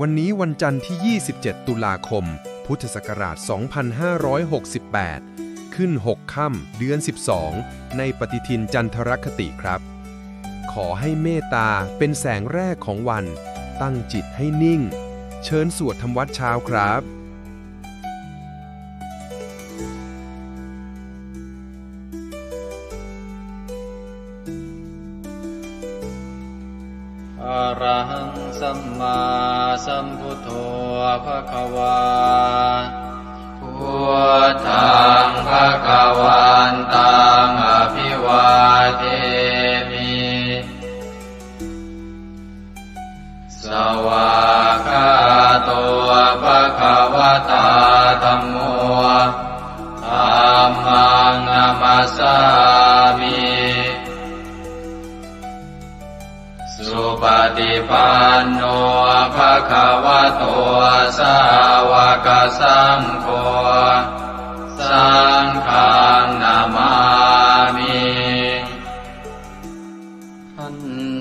วันนี้วันจันทร์ที่ 27 ตุลาคม พุทธศักราช 2568 ขึ้น 6 ค่ำ เดือน 12 ในปฏิทินจันทรคติครับ ขอให้เมตตาเป็นแสงแรกของวัน ตั้งจิตให้นิ่ง เชิญสวดทำวัดเช้าครับ อะระหังสัมมาสัมพุทโธภควาพุทธังภควันตังอภิวาเทมิสวากขาโตภควตาธัมโมธัมมังนัมสสามิสุปฏิปันโนภะคะวะโตสาวกสังโฆสังฆังนามามิหัน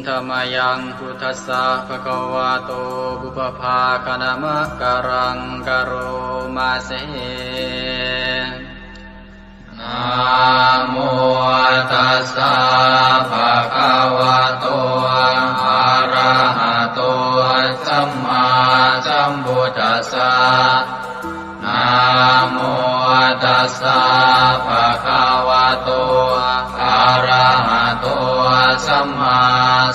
ธรรมยังพุทธัสสะภะคะวะโตบุพภาคณมะกะรังกะโรมาเสนะโมตัสสะภะคะวะโตอะระหะโตสัมมาสัมพุทธัสสะนะโมตัสสะภะคะวะโตอะระหะโตสัมมา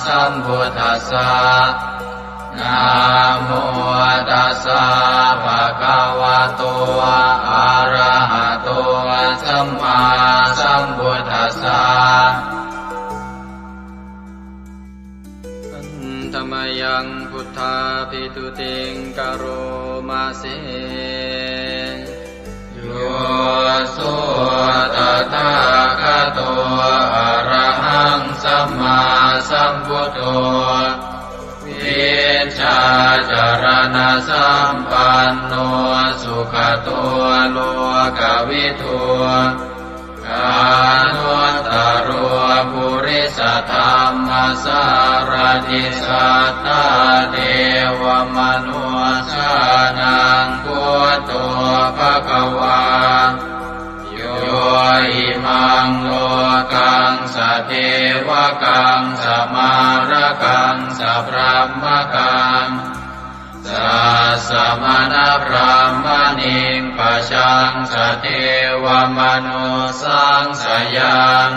สัมพุทธัสสะนะโมตัสสะภะคะวะโตอะระหะโตสัมมาสัมพุทธัสสะธรรมยังพุทธาภิตุติงกโรมาเสโยโสตถาคโตอะระหังสัมมาสัมพุทโธวิชาจารณะสัมปันโนสุขโตโลกวิทูกานุตตโรปุริสธรรมสารติสัทธาเทวมนุสสานังพุทโธภควาโยอิมังโลกังสเทวกังสมารกังสพรหมกังสัสสมณพรหมณิงปชังสเทวมนุสังสยัง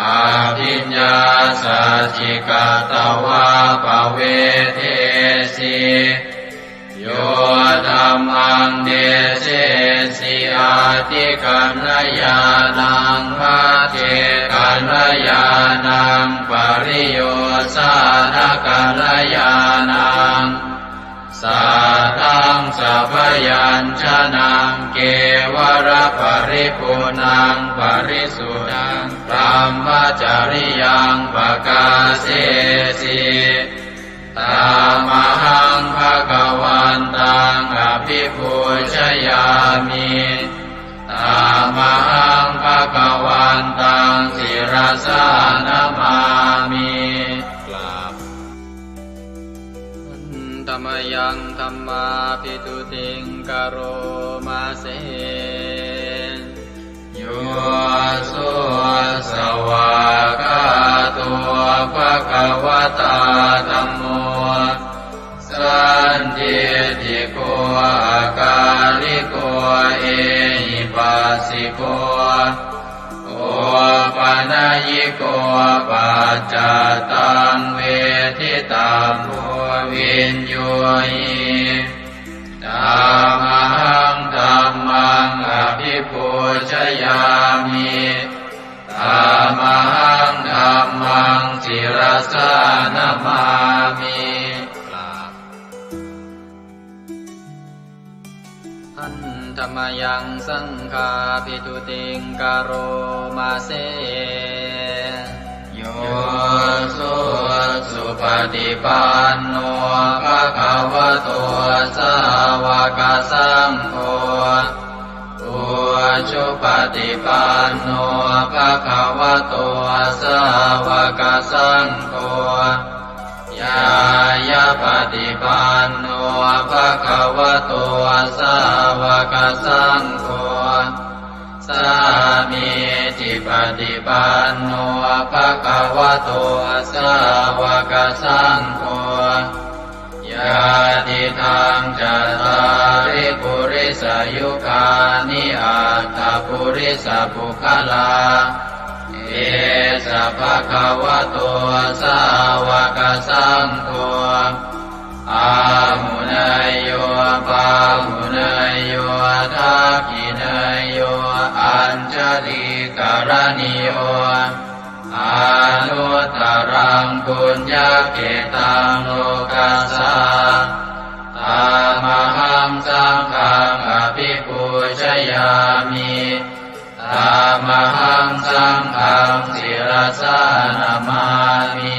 อาภิญญาสัจจิกตวาภเวเทสิโยธัมมังเดเสสิอาติกัณญาณังมาเทกัณญาณังปริโยสานกัณญาณังสัทธังสัพยัญชนะเกวรปริปุณังปริสุทธังธรรมจริยังปกาเสสิตามหังภควันตังอภิปูชยามิตามหังภควันตังศิรสานามามิธรรมยังธัมมาภิตุติงกโรมาเสโยโสสวากขาโตภควตาธัมโมสันติติโกอาการิโกเอหิปัสสิโกโอปนัยโกปัจจตังเวทิตาโพวินโยหิธัมมังธัมมังอภิปูชยามิธัมมังธัมมังศิรสานามามิหันธรรมยังสังฆาภิตุติงกโรมาเสโยโสสุปฏิปันโนภะคะวะโตสาวกสังโฆอุชุปฏิปันโนภะคะวะโต สาวกสังโฆยายาปฏิปันโนภะคะวะโตสาวกสังโฆสามีจิปฏิปันโนภะคะวะโตสาวกสังโฆยาติทางจัตตาริปุริสยุคานิอัตถปุริสปุคลาเอสะภะคะวะโตสาวกสังโฆอาหุนายโยปาหุนายโยทักขินายโยอัญชลีกรณิโยอนุตตรังปุญญเกตังโลกัสสะตามหังสังฆังอภิปูชยามิตามหังสังฆังศิรสานามามิ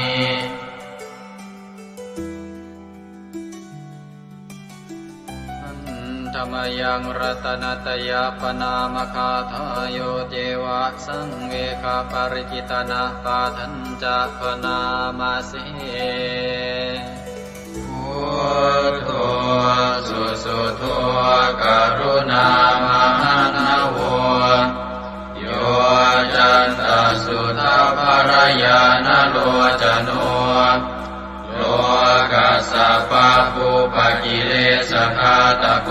ธรรมยังรัตนตยปนามคาทายโยเจวะสังเวคาปริจิตนาปาทัญจะปนามาสิพุทโธสุสุโธกรุณามหันโวโยจันตสุทาภรยานโลจโนโลกัสสะปะปุปกิเลสขาตะโก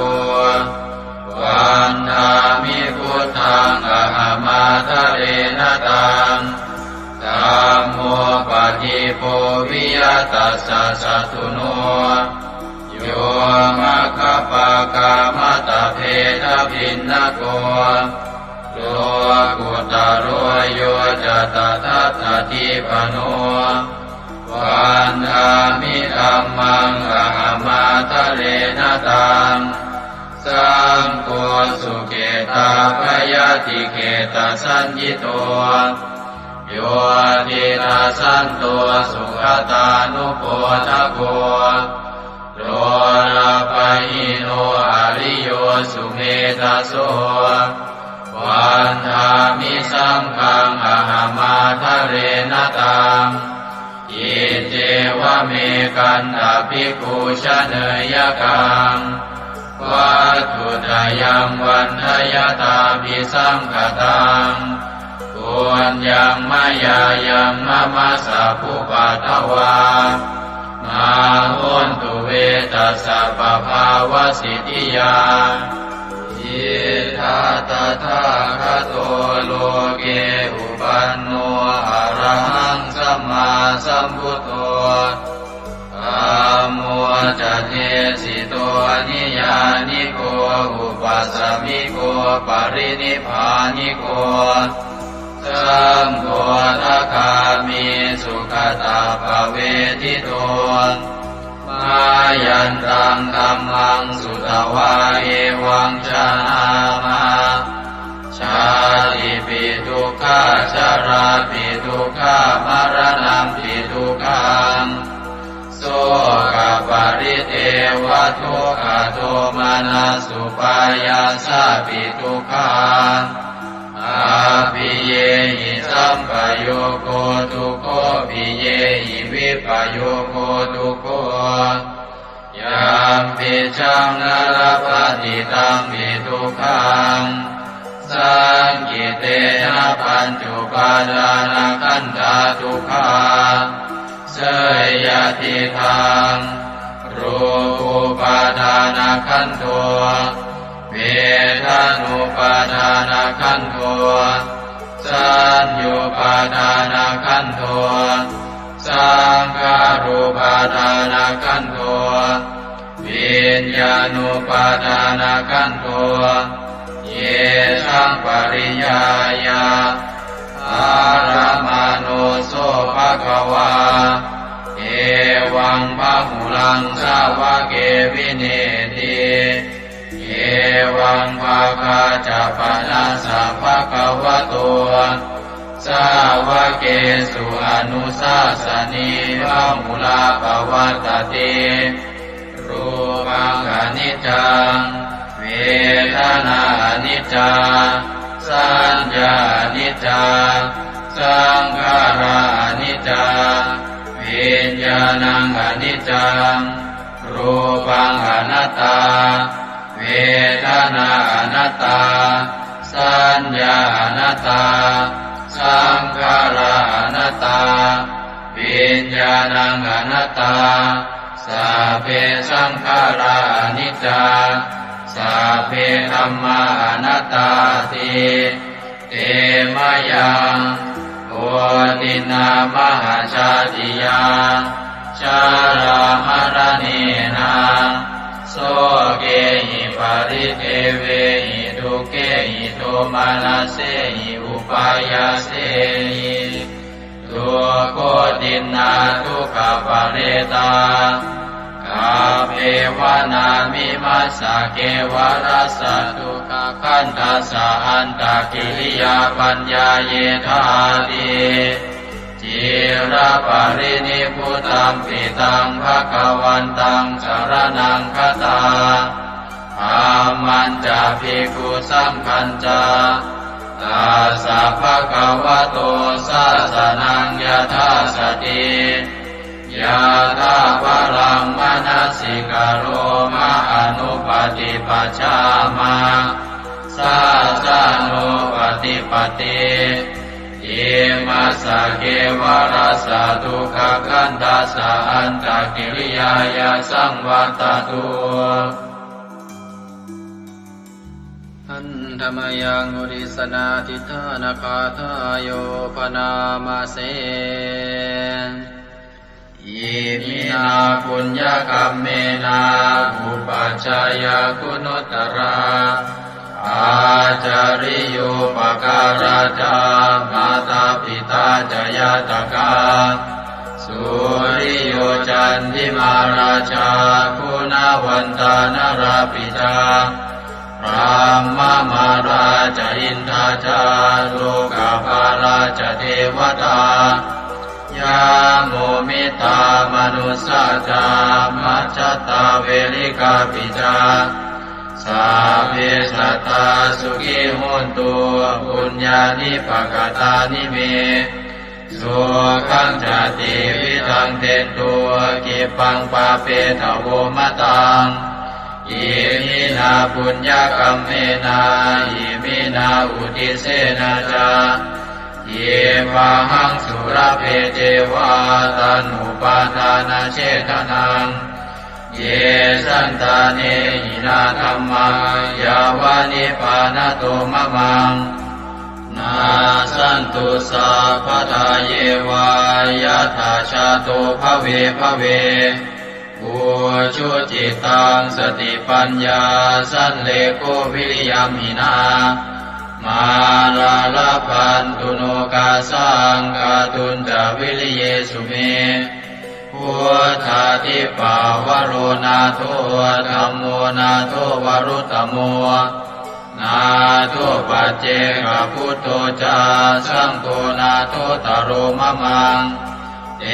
วันธามิพุทธังอหมาทะเรนตังธัมโมปฏิโพวิยตัสสะสัตถุโนโยมะคคปะกามตะเพทพินนโกโลกุตโรโยจะตถาคติปโนวันธามิธัมมังอหมาทะเรนตังสังโฆสุเกตาภยติเกตสัญญิโตโยตินาสันโตสุขตานุโปทโกโลนาปหิโนอริโยสุเมธาโสวันธามิสังฆังอหมาทะเรนตังอิเจวะเมกันตภิกขุชเนยกังวัตถุตยังวันทยตาภิสังคตังปุญญังมายายังมะมะสะภุปัตถวามาหุนตุเวตัสสะปะภาวะสิทธิยาอิทัตถาคโตโลเกอุปันโนอะระหังสัมมาสัมพุทโธธัมโมจะเทสิโตนิยานิโกอุปัสสมิโกปรินิพพานิโกสังโฆทัคามิสุขตาภเวทิโตมายันตังธัมมังสุตวาเอวังชนามาชาติปิทุกขาชาราปิทุกขามรณะปิทุกขังโสกปริเทวทุกขโทมานัสสุปายาสาปิทุกขังอาภิเยหิสัมปโยโคทุกโขภิเยหิวิปโยโคทุกโขยามปิชังนรปฏิตังปิทุกขังสังกิเตนะปัญจุปาทานขันธาทุกขาเสยยติทังรูปุปาทานขันโทเวทานุปาทานขันโทสัญญูปาทานขันโทสังขารุปาทานขันโทวิญญาณุปาทานขันโทเยสังปริยายาอารมาโนโสภะคะวาเอวังพะหุลังสาวะเกวิเนติเอวังภาคาจะปนัสสะภะคะวะโตสาวะเกสุอนุสาสนีพะหุลาภวัตติรูปังอนิจจังเวทนาอนิจจาสัญญาอนิจจา สังขารานิจจาวิญญาณังอนิจจังรูปังอนัตตาเวทนาอนัตตาสัญญาอนัตตาสังขาราอนัตตาวิญญาณังอนัตตาสัพเพสังขารานิจจาสัพเพธัมมาอนัตตาติเตมะยังโอตินามหาชาติยาชารามรณีนาโสเกหิปาริเทเวหิทุเกหิโทมานาเสหิอุปายาเสหิทุกโคตินาทุกขปะเรตากาเปวานามิมัสสะเกวรัสสะทุกขคันทัสสะอันตะกิริยาปัญญาเยธาติจิระปะรินิพพุตังปิตังภคะวันตังสรณังคตาธัมมันจะภิกขุสังฆัญจาตัสสะภะคะวะโตสาสนังยถาสติยะถาปรังมนัสสิกโรมะอนุปติปัชฌามาสาสะโนปฏิปติอิมัสสะเกวรัสสะทุกขคันทัสสะอันตะกิริยายาสังวัตตุอันธรรมยังอุริสนาทิฏฐานาคาทายโยปนามาเสอิมินาปุญญกัมเมนาอุปัชฌายคุณุตตราอาจาริโยปการาจามาตาปิตาจยาตกาสุริโยจันทิมาราชาคุณวันตานราปิจาพระมมาราชอินทาจาโลกาภาราชเทวตายาโมมิตามนุสสาจามัจจตาเวริกาปิจาสาเพสัตตาสุขิโหนตุปุญญานิปกตานิเมสุขังจติวิทังเตตัวกิปังปาเปตโวมตังอิมินาปุญญกัมเมนาอิมินาอุทิเสนาจาเยวะหังสุรเพเจวาตันุปาทานาเชตนังเยสันตาเนหินาธัมมายาวานิปานโตมะมังนาสันตุสัพพทาเยวายะถาชาโตภเวภเวอุชุจิตังสติปัญญาสันเลโกวิริยมหินามาลาลาพันตุโนกาสังกาตุนจาวิริเยสุเมพุทธาทิปาวโรนาโทธัมโมนาโทวรุตตโมนาโทปัจเจกพุทโธจาสังโฆนาโทตโรมะมังเอ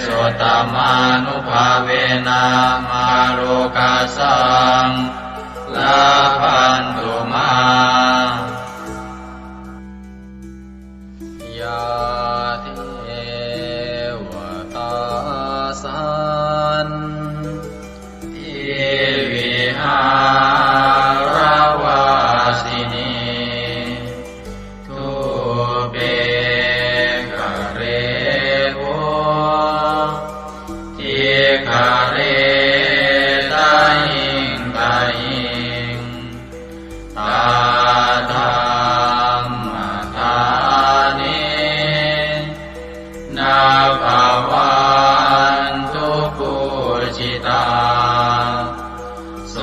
โสตมานุภาเวนะมาโลกาสังลาพันตุมายาเทวตาสันติวิหารวาสินีทุเปกเรโวทิคาเรตาหิงตาหิงตาธรรมธานินาภาวันตุปุจิตาโส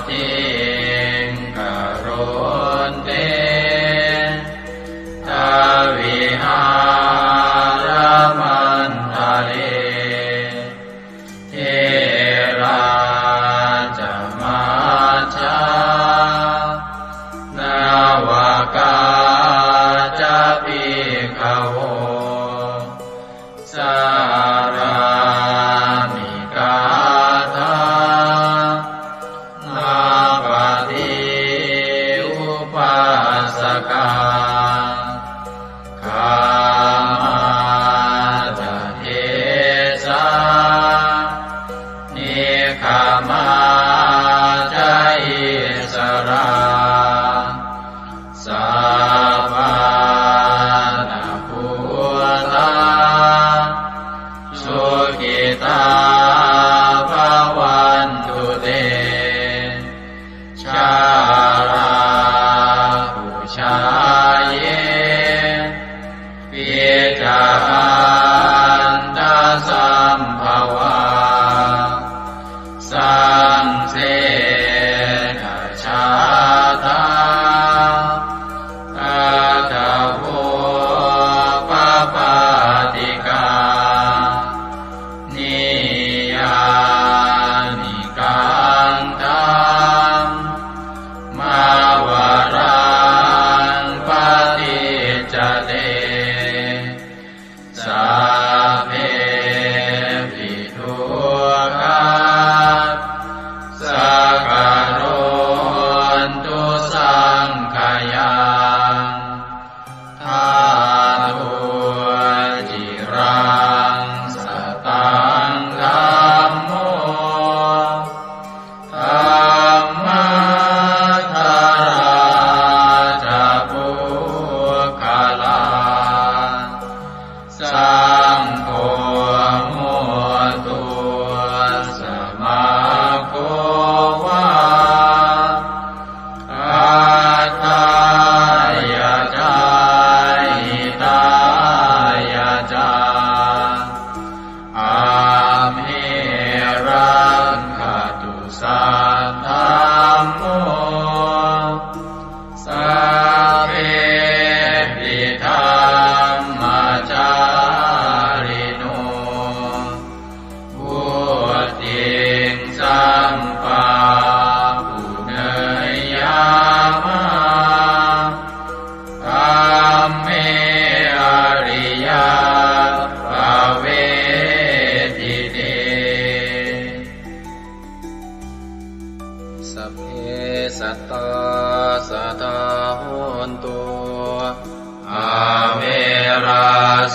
ติงกโรนเตทาวิหารมันทะเลเทราจมาชานาวากาจะภิกขโวสารามิกาธานาปฏิอุปัสสกาคา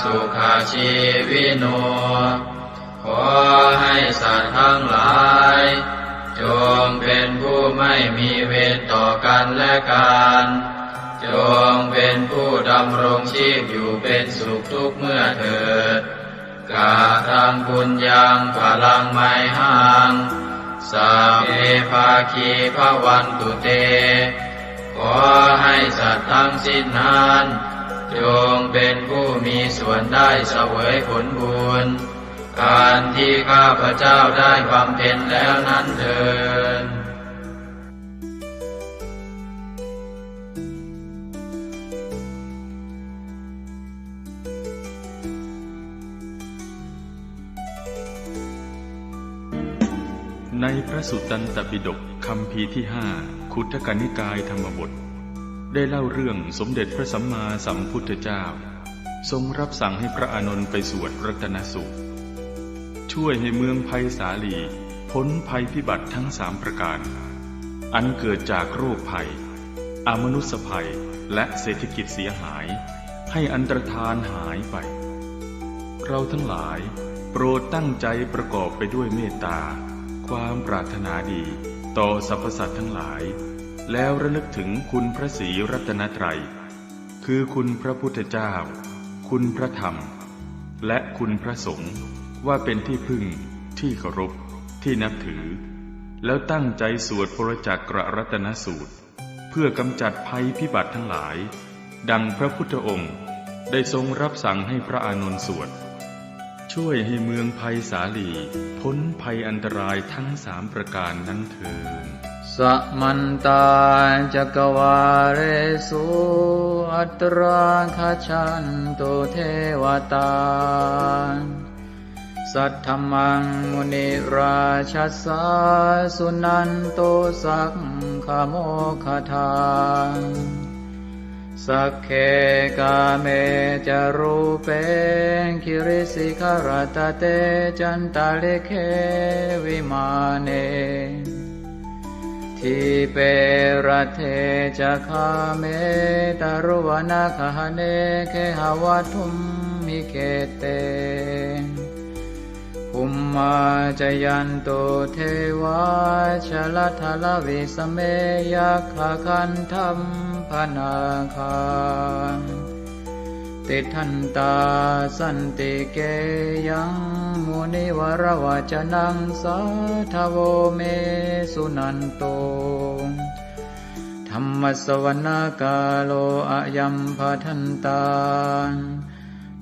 สุขาชีวิโนขอให้สัตว์ทั้งหลายจงเป็นผู้ไม่มีเวรต่อกันและกันจงเป็นผู้ดำรงชีพอยู่เป็นสุขทุกเมื่อเถิดกาทังบุญยังพลังไมหังสัพเพภาคีภวันตุเตขอให้สัตว์ทั้งสิ้นนั้นจงเป็นผู้มีส่วนได้เสวยผลบุญอันที่ข้าพเจ้าได้บำเพ็ญแล้วนั้นเถิดในพระสุตตันตปิฎกคัมภีร์ที่5 คุตทกนิกายธรรมบทได้เล่าเรื่องสมเด็จพระสัมมาสัมพุทธเจ้าทรงรับสั่งให้พระอานนท์ไปสวดรัตนสูตรช่วยให้เมืองไผ่สาลีพ้นภัยพิบัติทั้ง3ประการอันเกิดจากโรคภัยอมนุษยภัยและเศรษฐกิจเสียหายให้อันตรธานหายไปเราทั้งหลายโปรดตั้งใจประกอบไปด้วยเมตตาความปรารถนาดีต่อสรรพสัตว์ทั้งหลายแล้วระลึกถึงคุณพระศรีรัตนตรัยคือคุณพระพุทธเจ้าคุณพระธรรมและคุณพระสงฆ์ว่าเป็นที่พึ่งที่เคารพที่นับถือแล้วตั้งใจสวดพระจักรรัตนสูตรเพื่อกำจัดภัยพิบัติทั้งหลายดังพระพุทธองค์ได้ทรงรับสั่งให้พระอานนท์สวดช่วยให้เมืองไผ่สาลีพ้นภัยอันตรายทั้ง3ประการนั้นเถิดสัมมันตาจักวาเรสุอัตราคชันตุเทวตาสัทธมังมุนิราชัสสาสุนันโตสักขโมคทาสักเคกาเมจารูเปคิริสิขรตเตจันตาเลเควิมาเนทิเปรเทจะคาเมตารุวนาคหเนเคหวัตุมมิเกเตภูมิมาจยันโตเทวาชลทลวิสเมยัคขคันธัมพนาคาติทันตาสันติเกยังมุนิวรวจนังสัทธโวเมสุนันโตธัมมสวนาคาโลอะยัมภทันตา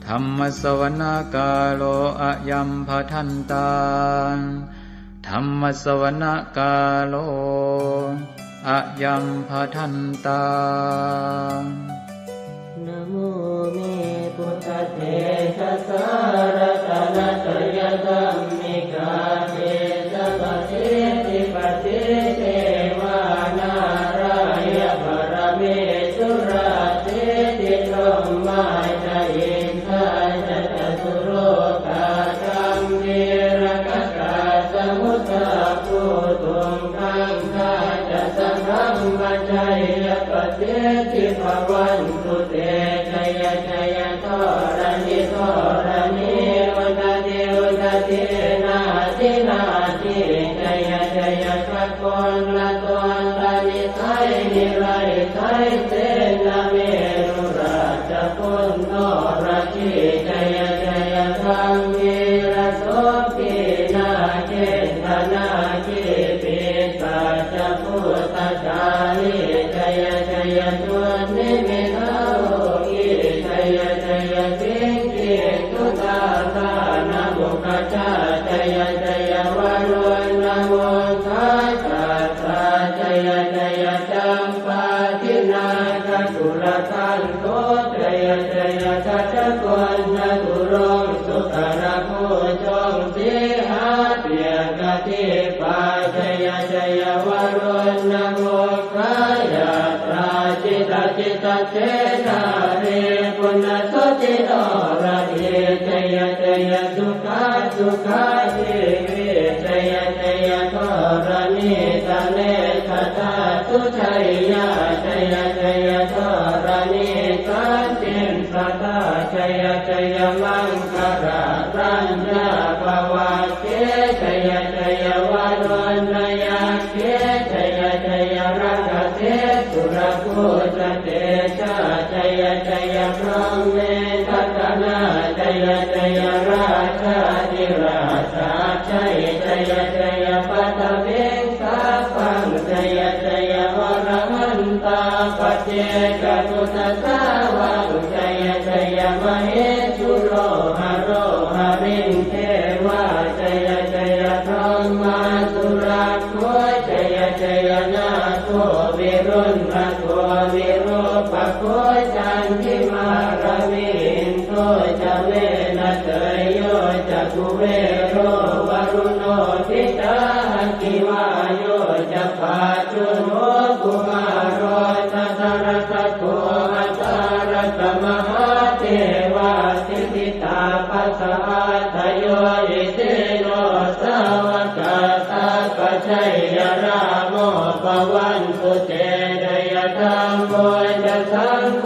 ธัมมสวนาคาโลอะยัมภทันตาธัมมสวนาคาโลอะยัมภทันตานะโมเมพุทธเถชะสารตนะตยธัมมิกาเทสะปะเทติปะเทเทวานารายะปรเมสุราเทติธรรมาจาอินทาจัตตุโรกาธัมเมระกะกาสมุทธาภูตุงคังคาจะสังฆัมมัจจยปะเทติภวันตุเตชัยชัยทรณิทรณิอุตติอุตตินาทินาทิชัยชัยสักคนละตนละนิสัยนิไรไทยเสนาเมรุราชพุนโนราชิชัยชัยธัมมิระโสปินาเกตนาคิปิสัจพุทธจาริชัยชัยตุนิมิตาโลกิชัยชัยสิงคิตุตาตานะมุขจาชัยชัยวารุณโมทัสสะชัยชัยจัมปาทินาคตุลทันโตชัยชัยทัตตะโกนจตุรงสุขระโพจงสิหาเปียกติปาชัยชัยวารุณโมคายาตราจิตจิตเจนาเรปุณสติโนระเอชัยชัยสุขาสุขาทิวิชัยชัยทรณิตาเนคตาสุชัยยาชัยชัยทรณิสันติสัตตาชัยชัย รารัญญาภวะเกชยชยวารุณยาเกชยชยรักเทสุรภูตเตชะชยชยพรหมเมทัตนาชยชยราชาธิราชาชัยชยชยปัตเวงสาพังชยชยวรมันตาปเจกตุตสาวังชยชยมเหสุโรหโรหริงเทวาชยชยพรหมาสุราโคชยชยนาโควิรุณโควิโรปโคจันทิมารวินโตจะเวนะเตยโยจะกุเวโรวรุโนทิตาคิวาโยจะปาจุโนกุมารโรตัสรตโกอัสรตมหาเทวาสิทธิตาปัสสะทโยอิเตโนสาวกสัพพชัยยราโมปวันตุเตเดยธรรมโมจะสังโฆ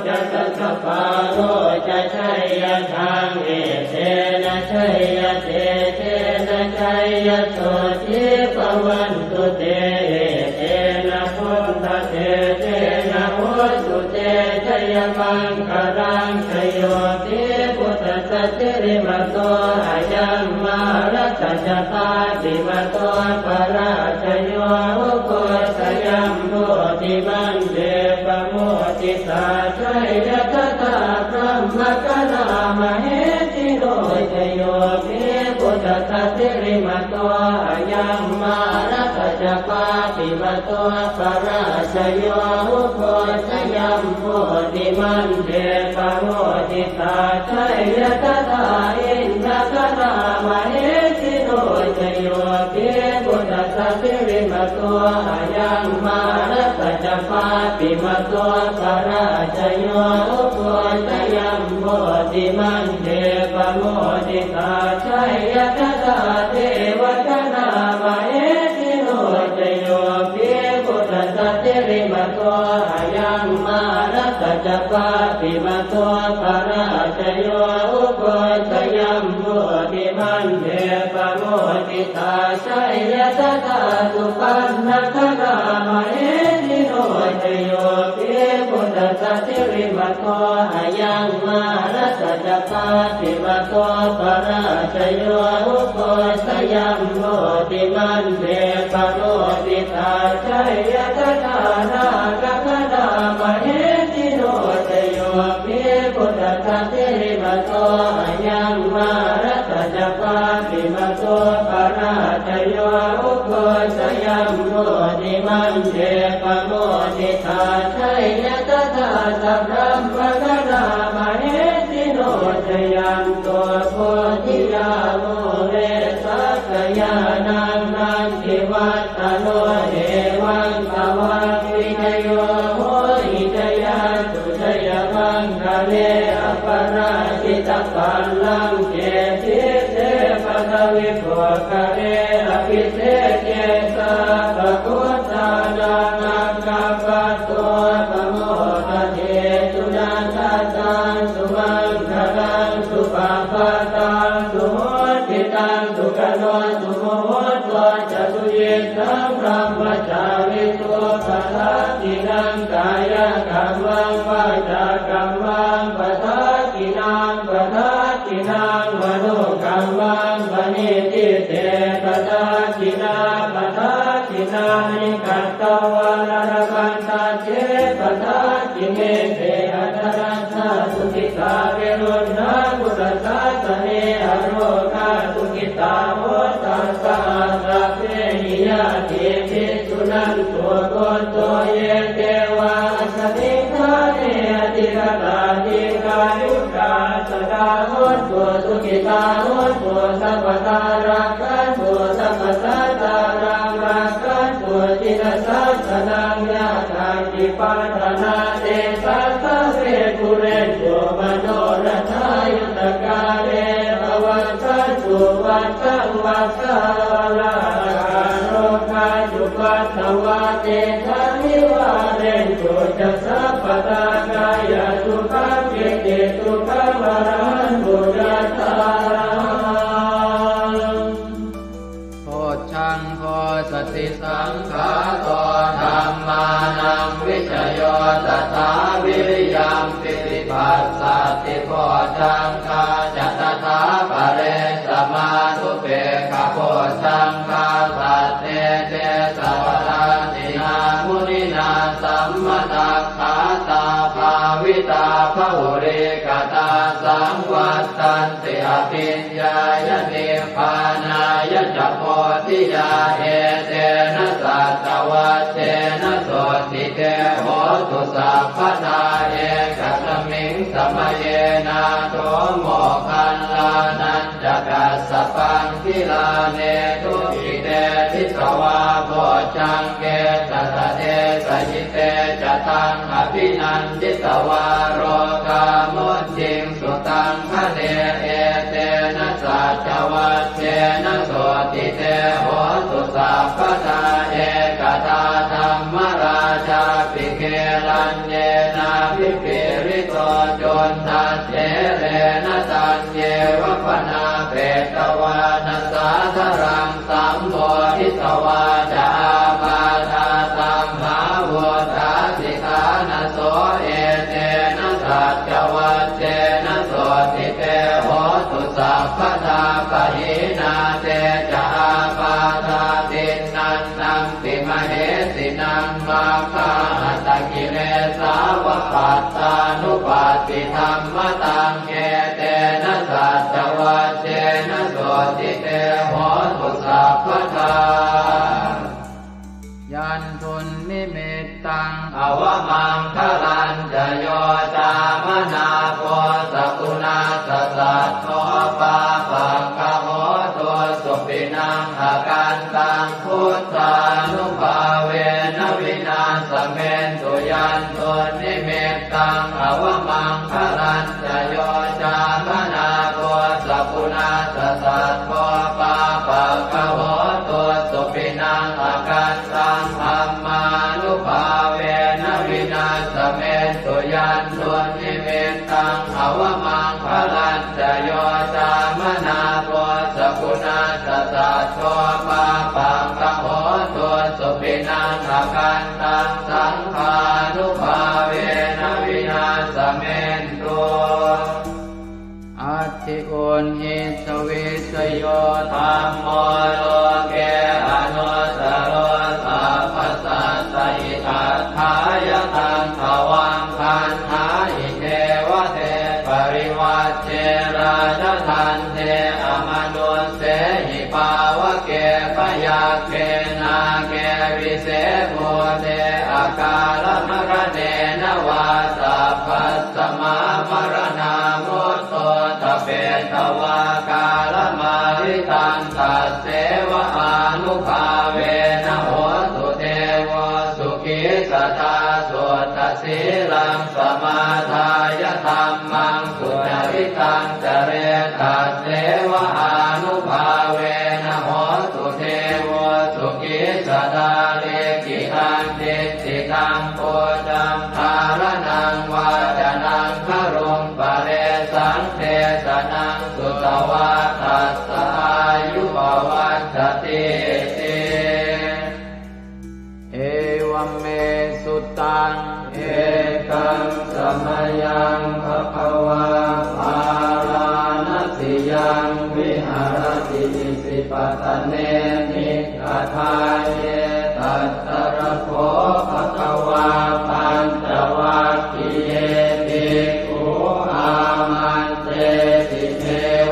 จะสัพพะโลจะชัยยทางเอเตนะชัยยเตเตนะชัยยโสทิปวันตุเตเตนะพุทธเตเตนะโหตุเตชัยมังคลังชโยติพุทธสัจจิริมโตอายัมมารัสจตาติมโตปราชโยโกสยัมโมติมันเดปโมติสาชัยยตตาพระมกนามเหติโรชโยติพุทธสัจจิริมโตอายัมมารัสจปาติมโตปราชโยโกสยัมโมติมันเดปโมติสาชัยยตตาอินทกนามเหติโรชโยติพุทธสัจจิริมโตอายังมารัสจปาติมโตปราชโยโกสยัมโมติมันเดปโมติสาชัยยตตาเทวกนามเหติโรชโยติพุทธสัจจิริมโตอายังมารัสจปาติมโตปราชโยโกสยัมโมติมันเดปโมติสาชัยยตตาสุปันนครามเหติโรชโยติพุทธสัจจิริมโตอายังมารัสจปาติมโตปราชโยโกสยัมโมติมันเดปโมติสาชัยยตตานากคณามเหติโรชโยติพุทธสัจจิริมโตอายังมารัสจปาติมโตปราชโยโกสยัมโมติมันเดปโมติสาชัยยตตาสัพพะมกนามเหติโรชยันโตโพธิยาโมเรสักยานังนันทิวัตโนเดวังสวังวิทโยโหอิทยาสุชยมังคะเลอปราชิตปัลลังเกติเสปตวิโภคะเรอภิเศษเกสาภพุทธานานังกัปปะโตปโมทะเทสุนันทตังสุมังคลังสุปาปะตังสุโหติตังสุขโนสุโมโหตัวจะสุเยสังพรหมจาริตัวปัสสัตตินังกายกัมมังวาจากัมมังปัสสัตตินังปัสสัตตินังมโนกัมมังปณิทิเตปัสสัตตินาปัสสัตตินานิกัตตวานรกันตาเจปัสสัตติเมเตอัตรัสสะสุขิตาเวรุณาพุทธสัสเนอโรคาสุขิตาโหตัสสะสัพเพหิยาติภิกษุนันตัวโกโตเยเทวาสมิทาเนอติรตาติกายุกาสดาโหตัวสุขิตาโหตัวสัพพตารักขันตัวสัพพสัตตารังรักขันตัวจิตสัสสนังยาทาติปัฏนาเตสัสสะเวกุเรนโยมโนรัทายุตกาเลภวันสันตุวัฏสังวัฏสาวลาโรคาจุปัสสวะเตทันนิวาเรนโตจัสสะปตากายสุขังเกเตสุขังวรหันตุ ยัตตารัง โพชังโพสติสังขาโตธัมมานังวิชโยตถาวิริยัมปิติปัสสติโพชังคาจัตถาปะเรสมาธุเปขโพชังคาสัตเตเตสวะราตินามุนินาสัมมตัสสาตาภาวิตาภุเรกตาสังวัตตันติอภิญญายเนปานายจัปโพธิยาเอเตนะสัตวัตเตนะโสติเตโหตุสัพพทาเอกสมิงสมเยนาโตโมคันลานันจกัสสปังคิลาเนตุอิเตทิสวาโพชังเกตตะเตสยิเตจตังอภินันทิสวาโรกามุจิงสุตังคะเนเอเตนะสัจวัตเตนะโสติเตโหตุสัพพทาเอกตาธรรมราชาปิเกลันเยนาภิปิริโตจนทัสเถเรนะตัญเยวะปนาเปตวานัสสาธรังสัมโพธิสวาจาปาทาสัมภาวตาสิกานะโสเอเตนะสัจวัตเตนะโสติเตโหตุสัพพทาปะหินาเตจาปาทาตินันนังติมเหสินังมาคาตะกิเลสาวะปัตตานุปัสสิธรรมตังเอเตนะสัจวัตเตนะโสติเตโหตุสัพพทายันทุนนิมิตตังอวมังคลันจะโยจามนาโพสกุณาสสัตโตปาปังกะโหตัวสุปินังอาการตังพุทธานุภาเวนวินาสเมนตุยันทุนนิมิตตังอวมังคลันจะโยจามนาโพสกุณาสสัตโตปาปังกะโหตัวสุปินังอาการตังธรรมานุภาเวนวินาสเมนตุยันตุนิเมตังอวมังคลันจะโยจามนาโพสกุณาสสัตโตปาปังกะโหตัวสุปินังอาการตังสังฆานุภาเวนวินาสเมนตุอัตถิโอนหิสวิสโยธัมโมโลเกอนุสโรสัพพสัตตอิทัฏฐายตังภวังคันหาอิเทวเทปริวัชเชราชทันเทอมนุสเสหิปาวะเกปยาเกนาเกวิเศโมเทอากาลมรเนนวาสัพพัสสมามรณามุตโตตเปตวากาลมาริตังตัสเสวะอานุภาเวนะโหตุเทวสุขิสตาสุตสีลังสมาทายธรรมังสุจริตังจเรตัสเสวะอานุภาเวนะโหตุเทวสุขิสตาเลกิตังติติตังโพจังภารนังวาจนังครุงปะเรสังเทสนังสุตวาทัสสะอายุภวัฏติติเอวเมสุตังเอกังสมยังภควาภารานัสสิยังวิหารติสิปตเนนิกทาเยตัตตระโภภควาปัญจวัคคีเยภิกขุอามันเตติเท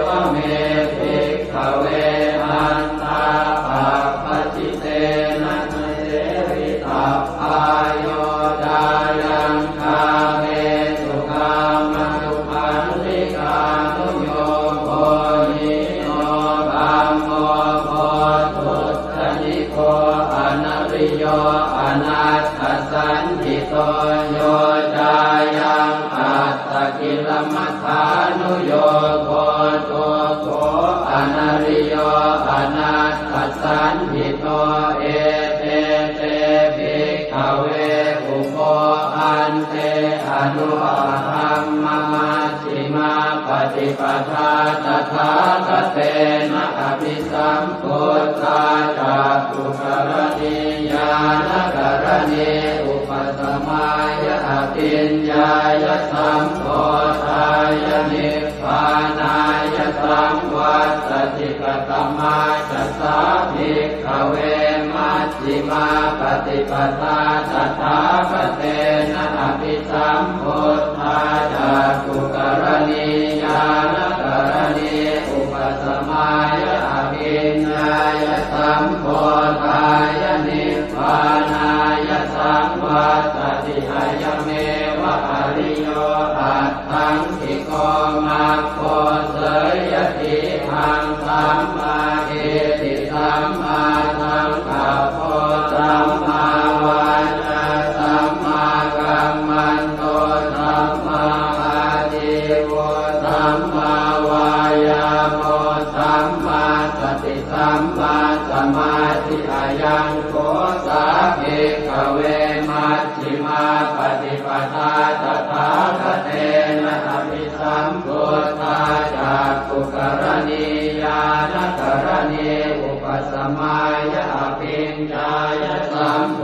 วเมภิกขเวหันตาปัปปจิเตนะเสริตัพพายโยดายังคาเมสุขามสุขันธิกานุโยโภหิโนธัมโมโพธุตนิโกอนัริโยอนัตถสันติโตโยจายังอัตตกิลมัฏฐานุโยโกตุโกอนัริโย ฏิปทาตถาคเตนะอภิสัมพุทธาจักขุกรณีญาณกรณีอุปสมัยอภิญญายสัมโพธายนิพพานายสัมวัตติกตมาจัสสาภิกขเวมัชฌิมาปฏิปทาตถาคเตนะอภิสัมพุทธาจักขุกรณีญาณกรณีอุปสมัยอภิญญายสัมโพธายนิพพานายสัมวัตติอายเมวะอริโยอัตถังคิโกมัคโคเสยติหังสัมมาเอติสัมมาสังกัปโปสัมมาวาจาสัมมากัมมันโตสัมมาอาชีวะสัมมาวายาโมสัมมาสติสัมมาสมาธิอายังโกสาภิกขเวมัชฌิมาปฏิปทาตถาคเตนะอภิสัมพุทธาจักขุกรณีญาณกรณีอุปสมัยอภิญญายสัมโพ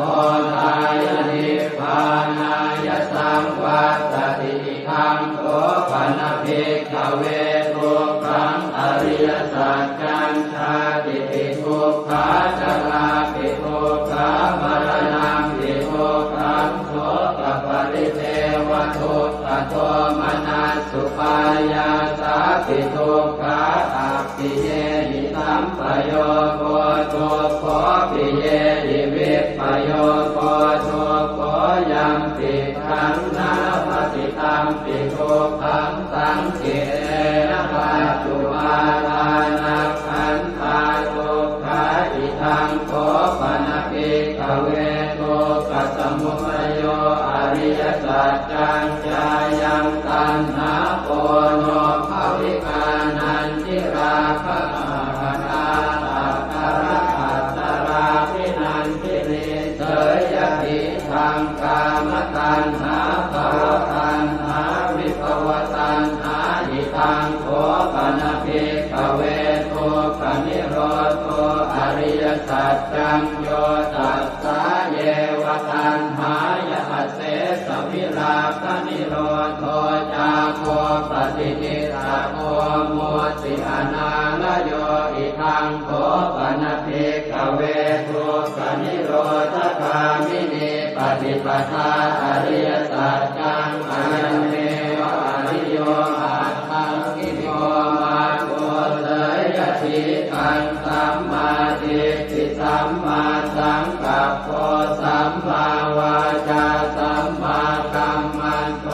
ธายนิพพานายสัมวัตติทังโสปนภิกขเวทุกขังอริยสัจจัญชาติปิทุกขาจราปิทุกขามรณะปิทุกขังโสกปริเทวทุกขโทมนัสสุปายาสาปิทุกขาอัปปิเยหิสัมปโยโกทุกขปิเยหิวิปปโยโกทุกขยังปิขันนาปฏิตัมปิทุกขังสังเกนะปัจจุปาทานักขันธาทุกขาอิทังโขปนภิกขเวทุกขสมุทัยโยอริยสัจจัญญายังตัณหาโกโนภวิกานันทิราคะปนาตัตตระอัตตราภินันทิริเสยติทางกามตัณหาภวตัณหาวิภวตัณหาอิทังโขปนภิกขเวทุกขนิโรธอริยสัจจังโยตัสสะเยวตัณหายะเสสวิราคะนิโรธจาโคปฏินิสสะโคโมติอนาลโยอิทังโขปนภิกขเวทุกขนิโรธคามินีปฏิปทาอริยสัจจังอายเมวะอริโยอัตถังคิโยมาโกเสยติขังสัมมาทิฏฐิสัมมาสังกัปโปสัมมาวาจาสัมมากัมมันโต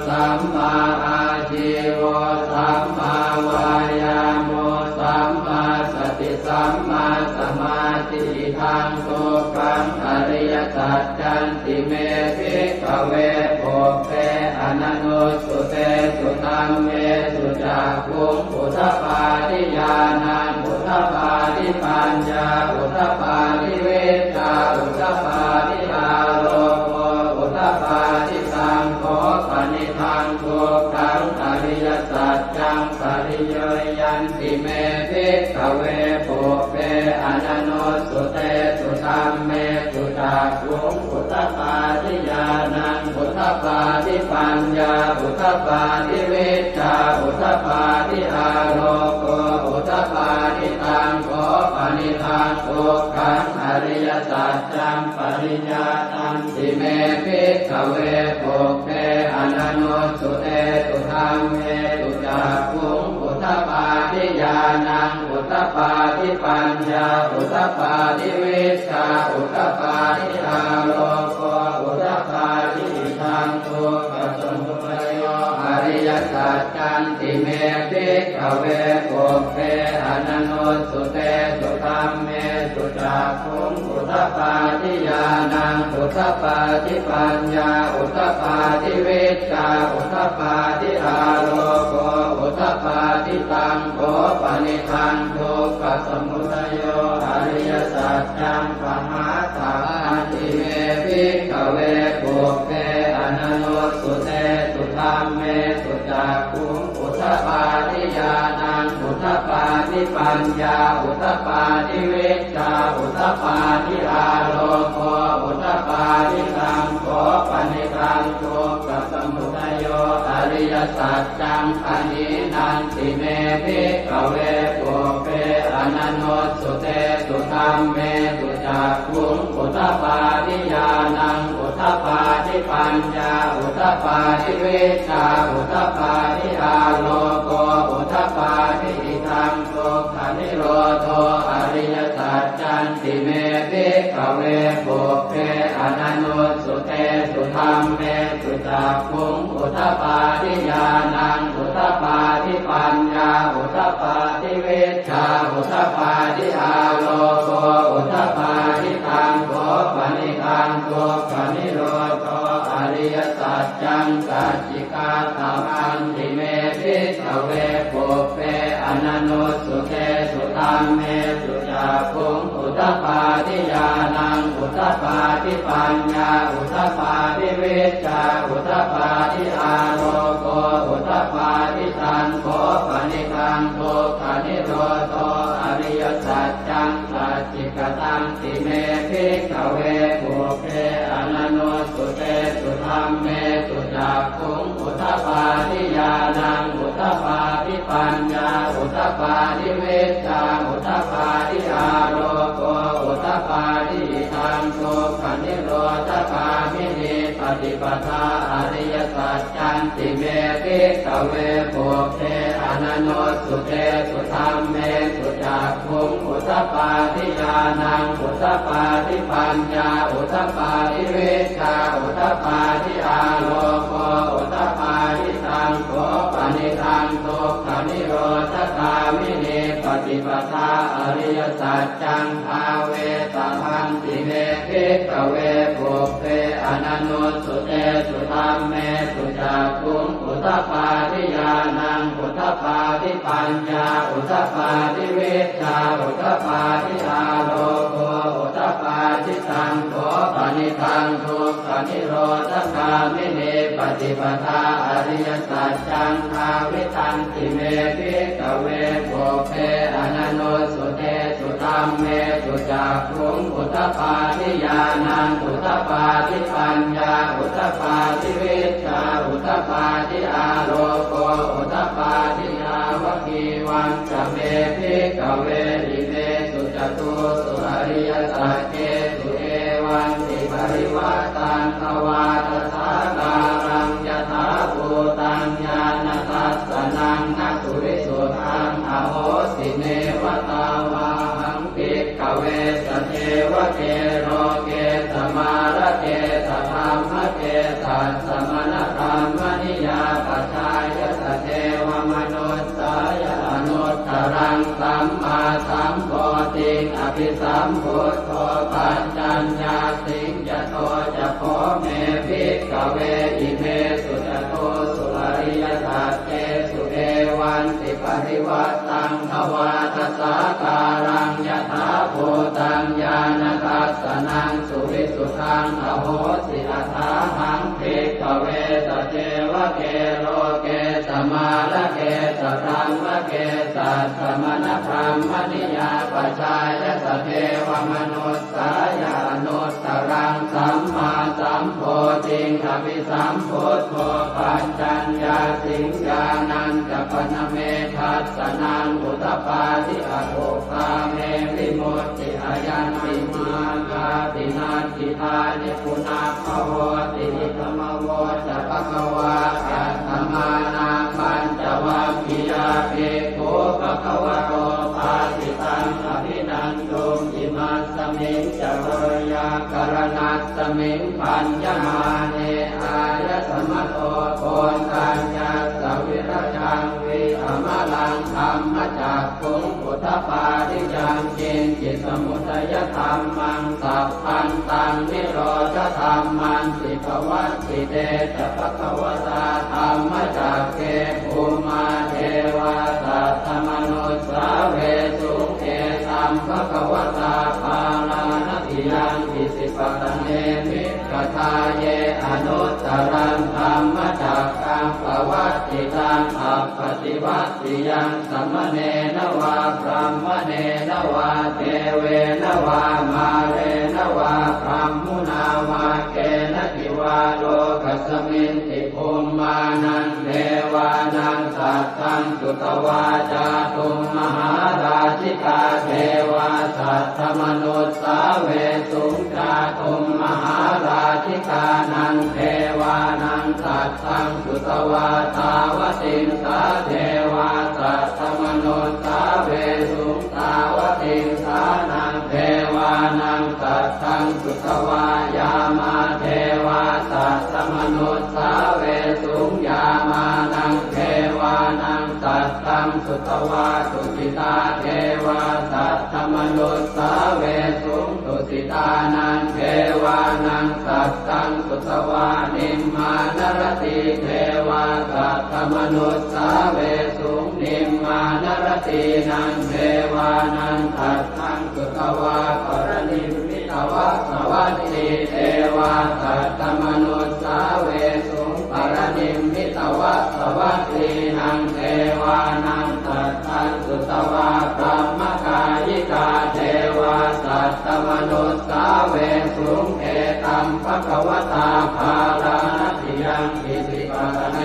สัมมาอาชีวะสัมมาวายาโมสัมมาสติสัมมาสมาธิทังทุกขังอริยสัจจันติเมภิกขเวโภเปอนันโนสุเตสุตัมเมสุจักขุงอุทธปาทิญาณังอุทธปาทิปัญญาอุทธปาทิเวชาอุทธปาทิอาโลโกอุทธปาทิสังโฆปณิทังทุกขังอริยสัจจังปริโยยันติเมภิกขเวโภเปอนันโนสุเตสุตัมเมสุจักขุงอุทธปาทิญาณังอุทธปาทิปัญญาอุทธปาทิเวชาอุทธปาทิอาโลโกอุทธปาทิตังโฆปณิทังทุกขังอริยสัจจังปริญญาตันติเมภิกขเวโภเปอนันโนสุเตสุธัมเมสุจักขุงอุทธปาทิญาณังอุทธปาทิปัญญาอุทธปาทิเวชาอุทธปาทิอาโลโกอุทธปาทิทังทุกขสมุทัยโยอริยสัจจันติเมภิกขเวโภเปอนันโนสุเตสุธัมเมสุจักขุงอุทธปาทิญาณังอุทธปาทิปัญญาอุทธปาทิเวชาอุทธปาทิอาโลโกอุทธปาทิตังโฆปณิทังทุกขสมุทัยโยอริยสัจจังปหาสังติเมภิกขเวโภเปอนันโนสุเตสุธัมเมสุจักขุงอุท ทปาทิญาณังอุทธปาทิปัญญาอุทธปาทิวิชชาอุทธปาทิอาโลโกอุทธปาทิสังโฆปณิธังโตกัสสมุทัยโยอริยสัจจังอนินันติเมภิกขเวปุเปอนันโนสุเตสุธัมเมสุจักขุงอุทธปาทิญาณังอุทธปาทิปัญญาอุทธปาทิวิชชาอุทธปาทิอาโลโกอุทธปาทิอิทังโตขันนิโรโธอริยสัจจันติเมภิกขเวปุเปอนันโนสุเตสุธัมเมสุจักขุงอุทธปาทิญาณังอุทธปาทิปัญญาอุทธปาทิวิชชาอุทธปาทิอาโลโกอุทธปาทิตังโกปณิธังโกขันนิโรโธอริยสัจจังสัจจิกาตมังติเมภิกขเวปุเปอนันโนสุเตสุธัมเมสุจักขุงอุทธปาทิญาณังอุทธปาทิปัญญาอุทธปาทิวิชชาอุทธปาทิอาโลโกอุทธปาทิตังโกปณิธังโกขันนิโรโธอริยสัจจังสัจจิกตังติเมภิกขเวปุเปอนันโนสุเตสุธัมเมสุจักขุงอุทธปาทิญาณังอุทธปาทิปัญญาอุทธปาทิวิชชาอุทธปาทิอาโลโกอุทธปาทิทังโกขันนิโรธคามินีปฏิปทาอริยสัจจันติเมภิกขเวปุเปอนันโนสุเตสุธัมเมสุจักขุงอุทธปาทิญาณังอุทธปาทิปัญญาอุทธปาทิวิชชาอุทธปาทิอาโลโกอุทธปาทิตังโกปณิธังโตขันนิโรธคามินีปฏิปทาอริยสัจจังภาเวตพันติเมภิกขเวปุเปอนันโนสุเตสุธัมเมสุจักขุงอุทธปาทิญาณังอุทธปาทิปัญญาอุทธปาทิวิชชาอุทธปาทิอาโลโกอุทธปาทิตังโกปณิธังทุกขนิโรธคามินีปฏิปทาอริยสัจจังภาวิตันติเมภิกขเวปุเปอนันโนสุเตสุธัมเมสุจักขุงอุทธปาทิญาณังอุทธปาทิปัญญาอุทธปาทิวิชชาอุทธปาทิอาโลโกอุทธปาทิยาวกีวันจะเมภิกขเวอิเมสุจตุสุอริยสัจเจสุเอวันติปริวัตังภวาทสาการังยถาภูตังญาณทัสสนังนัสุริสุทังอโหสิเนวตาวาหังภิกขเวสเทวเกโรเกสมาระเกสธรรมเกสัสสมณธรรมนิยาปัจจายสเทวมนุสสายอนุตตรังสัมมาสัมโพธิอภิสัมพุทโธปัญจัญญาสิงยโตจะโพเมภิกขเวอิเมสุจโตสุอริยสัจเจสุเอวันติปริวัตตังภวาทสาการังยถาภูตังญาณทัสสนังสุวิสุทังอโหสิอัฏฐาหังภิกขเวสเทวเกโลเกสมาระเกสธรรมเกสัสสมณธรรมนิยาปัจจายสเทวมนุสสายานุตตรังสัมมาสัมโพธิอภิสัมพุทโธปัญจัญญาสิงญานันจะปนเมทัสสนังอุทธปาทิอโภคาเมวิมุตติอายันติมาคาตินาทิทานิปุนาภโวตินิธรรมโวจะภควาอัตถมานาปัญจวัคคียาเภโคภควโตปาติตังอภินันตุอิมัสสมิงจะเวยากรณัสสมิงปัญญมาเนอายสมโตโกนตัญญาสวิรจังวิธรรมลังธรรมจักขุงอุทธปาทิยังจินจิตสมุทัยธรรมังสัพพันตังนิโรธธรรมันติภวัตติเตจะภควตาธรรมจักเกภูมาเทวาสัตตมนุสสาเวสุเอตัมภควตาภาลานติยังอิสิปตเนมิกทาเยอนุตตรังธรรมจักกังภวัตติ ติตังอัปปติวัตติยังสัมมเนนวาพรหมเนนวาเทเวนวามาเรนวาพรหมุนาวาเกณทิวาโลกัสมินติภูมิมานันเทวานังสัตตังสุตวาจาตุมมหาราชิกาเทวาสัตถมนุสสาเวสุงจาตุมมหาราชิกานังเทวานังสัตตังสุตวาตาวติงสาเทวาสัตถมนุสสาเวสุงตาวติงสานังเทวานังสัตตังสุตวายามาเทวาสัตถมนุสสาเวสุงยามานังเทวานังสัตตังสุตวาตุสิตาเทวาสัตถมนุสสาเวสุงตุสิตานังเทวานังสัตตังสุตวานิมมานรติเทวาสัตถมนุสสาเวสุงนิมมานรตินังเทวานังสัตตังสุตวาปรนิมมิตวะสวัสดิเทวาสัตถมนุสสาเวสุงปรนิมมิตวะสวัสดินังเทวานังสัตตังสุตวาพรหมกายิกาเทวาสัตถมนุสสาเวสุงเอตัมภควตาภาลาติยังอิสิปะเน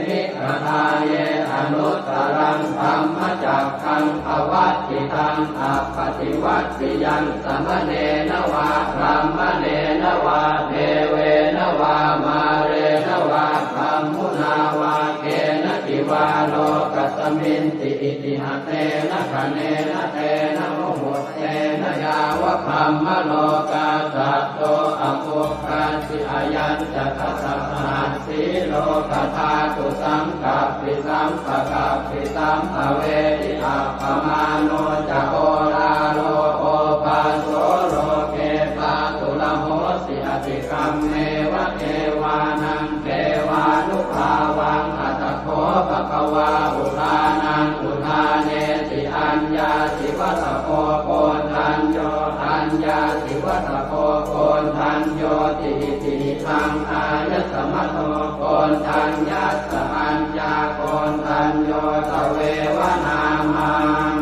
มิกทาเยอนุตตรังธรรมจักขังภวัตติตังอัปปติวัตติยังสัมมเนนวาพรหมเนนวาเทเวนวามาเรนวาพรหมุนาวาเกณทิวาโลกัสมินติอิติหะเตนะคะเนนะเตนะโมโหเตนะยาวะพรหมโลกาสัตโตอโภคาสิอายัญจะทัสสะหัสสีโลกธาตุสังกัปปิสัมปะกัปปิสัมภเวทิอัปปมาโนจะโอลาโลโอปาโสโลเกปาตุละโหสิอติกัมเมวะเทวานังเทวานุภาวังอัตโขภควาอุทานังอุทาเนติอัญญาสิวัตโพโกทัญโยอัญญาสิวัตโพโกทัญโยติติทังอายสมัตโตโกทัญญาสอัญญาโกทัญโยตเววนามัง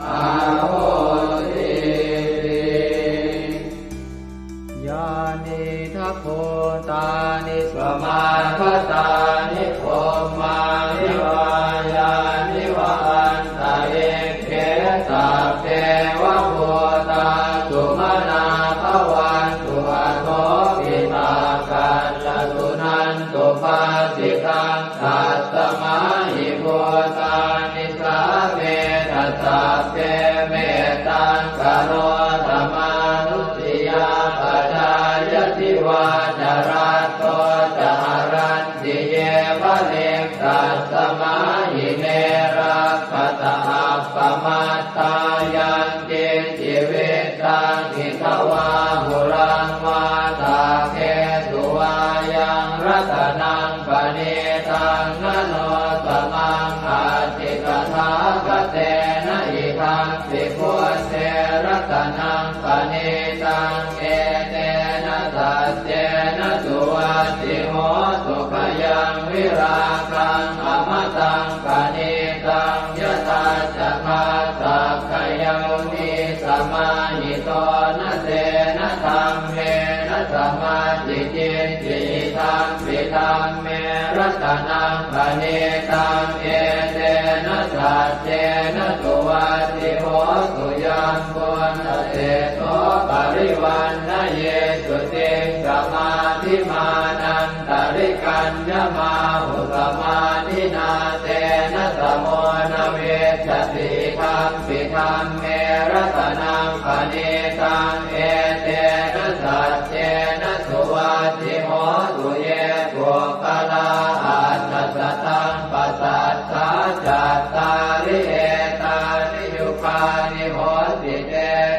อาโหติยานิทัพโพตานิสมาคตานิโภมานิวายานิวาอันตะเอเกสัพเทวะโพตาสุมานาภวันตุอะโทปิตากัลลตุนันตุปาสิตังสัตตมะหิโพตานิสาเมตัสสะเทเมตังกโรธรรมานุติยาปัจจายติวาจารัตโตจารันติเยวะเลกัสสมาหิเนรักขตาอัปปมัตตายังเกจิเวตังอิทวาหุรังวาตาเกตุวายังรัตนังปณิตังนโนตมังอาติกถาคเตนะอิทังปิพุเสรัตนังปณิตังเอเตนะสัจเจนะสุวัตติโหสุขยังวิราคังอมตังปณิตังยตาจักขาสักขยามิสมาหิโตนะเตนะธรรมเมนะสมาธิจิตติธัมปิธัมเมรัตนังปณิตังเอเตนะสัจเจนะสุวัตติโหสุยัมปุณณเตโสปริวันนะเยสุติสมาธิมานันตริกัญญมาหุสมาธินาเตนะสโมนะเวชติธัมปิธัมเมรัตนังปณิตังเอเตนะสัจเจนะสุวัตติโหสุเยปุคคลาอัตตสตังปัสสัทธาจัตตาริเอตานิยุคานิโหติเต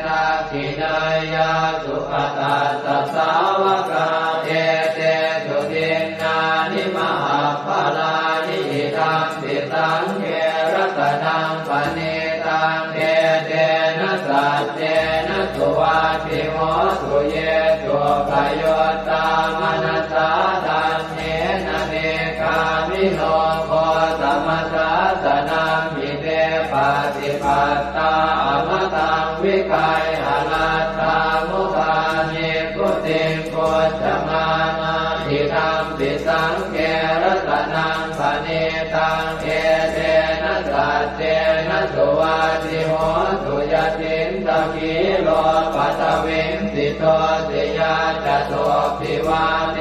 นะขินายาสุขตัสสะสาวกาเอเตสุตินานิมหาภลานิอิทัมปิตังเกรัตนังปณิตังเอเตนะสัจเจนะสุวัตติโหสุเยตุปโยตามนัสสาทันเนนะเนกามิโนโค ตตาอมตังวิกายอนัตตามุขานิพุติโกจมานาทิธรรมปิสังเกรัตนังปณิตังเอเตนะสัจเจนะสุวัติโหตุยตินตะกิโลปัตวินสิโตสิยาจโตภิวาเน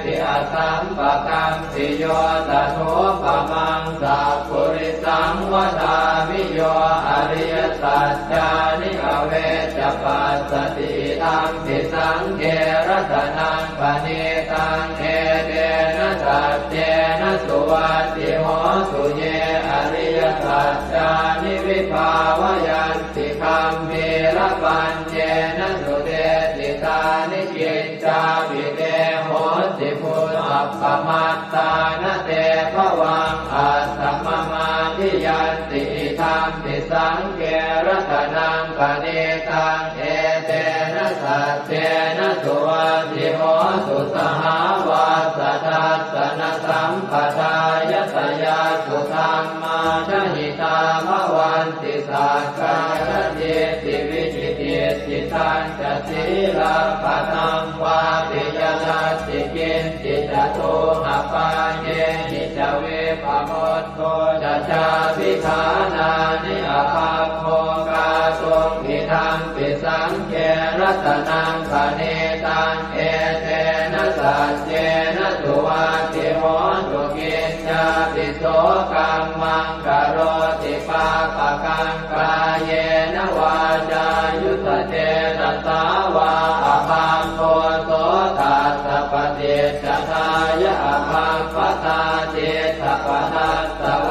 ติอาสัมปะกัมสิโยตโทปะมังสัพพุริสังวดามิโยอริยสัจจานิอเวจปัสสติธรรมปิสังเกรัตนังปณิตังเอเตนะสัจเจนะสุวัติโหตุเยอริยสัจจานิวิภาวยันติคัมภีรปัญเจนะสุเตติตานิจิตจาภิเตโหติพุทธัปปมัตตานะเตภวังอัสสมมาทิยันติธรรมปิสังเกรัตนังปณิตังเอเตนะสัจเจนะสุวัติโหตุสหาวาสทัสสนสัมปทายตยาสุธรรมาชหิตาภวันติสักกายเจติวิจิติจิตันจะศีลปะทังวาปิยทัสสิกินจิตโตหปาเยหิจเวปโมทโตจะชาภิฐานานิอภาโภกาทรงอิทังปิสังเกรัตนังปณิตังเอเตนะสัจเจนะสุวัติโหตุกิจจาปิโสกัมมังกโรติปาปะกังกายเยนะวาจายุตเตนะสาวาอภาโคโสตัสสะปฏิจจทายะอภาปตาเจตปทัสสะโอ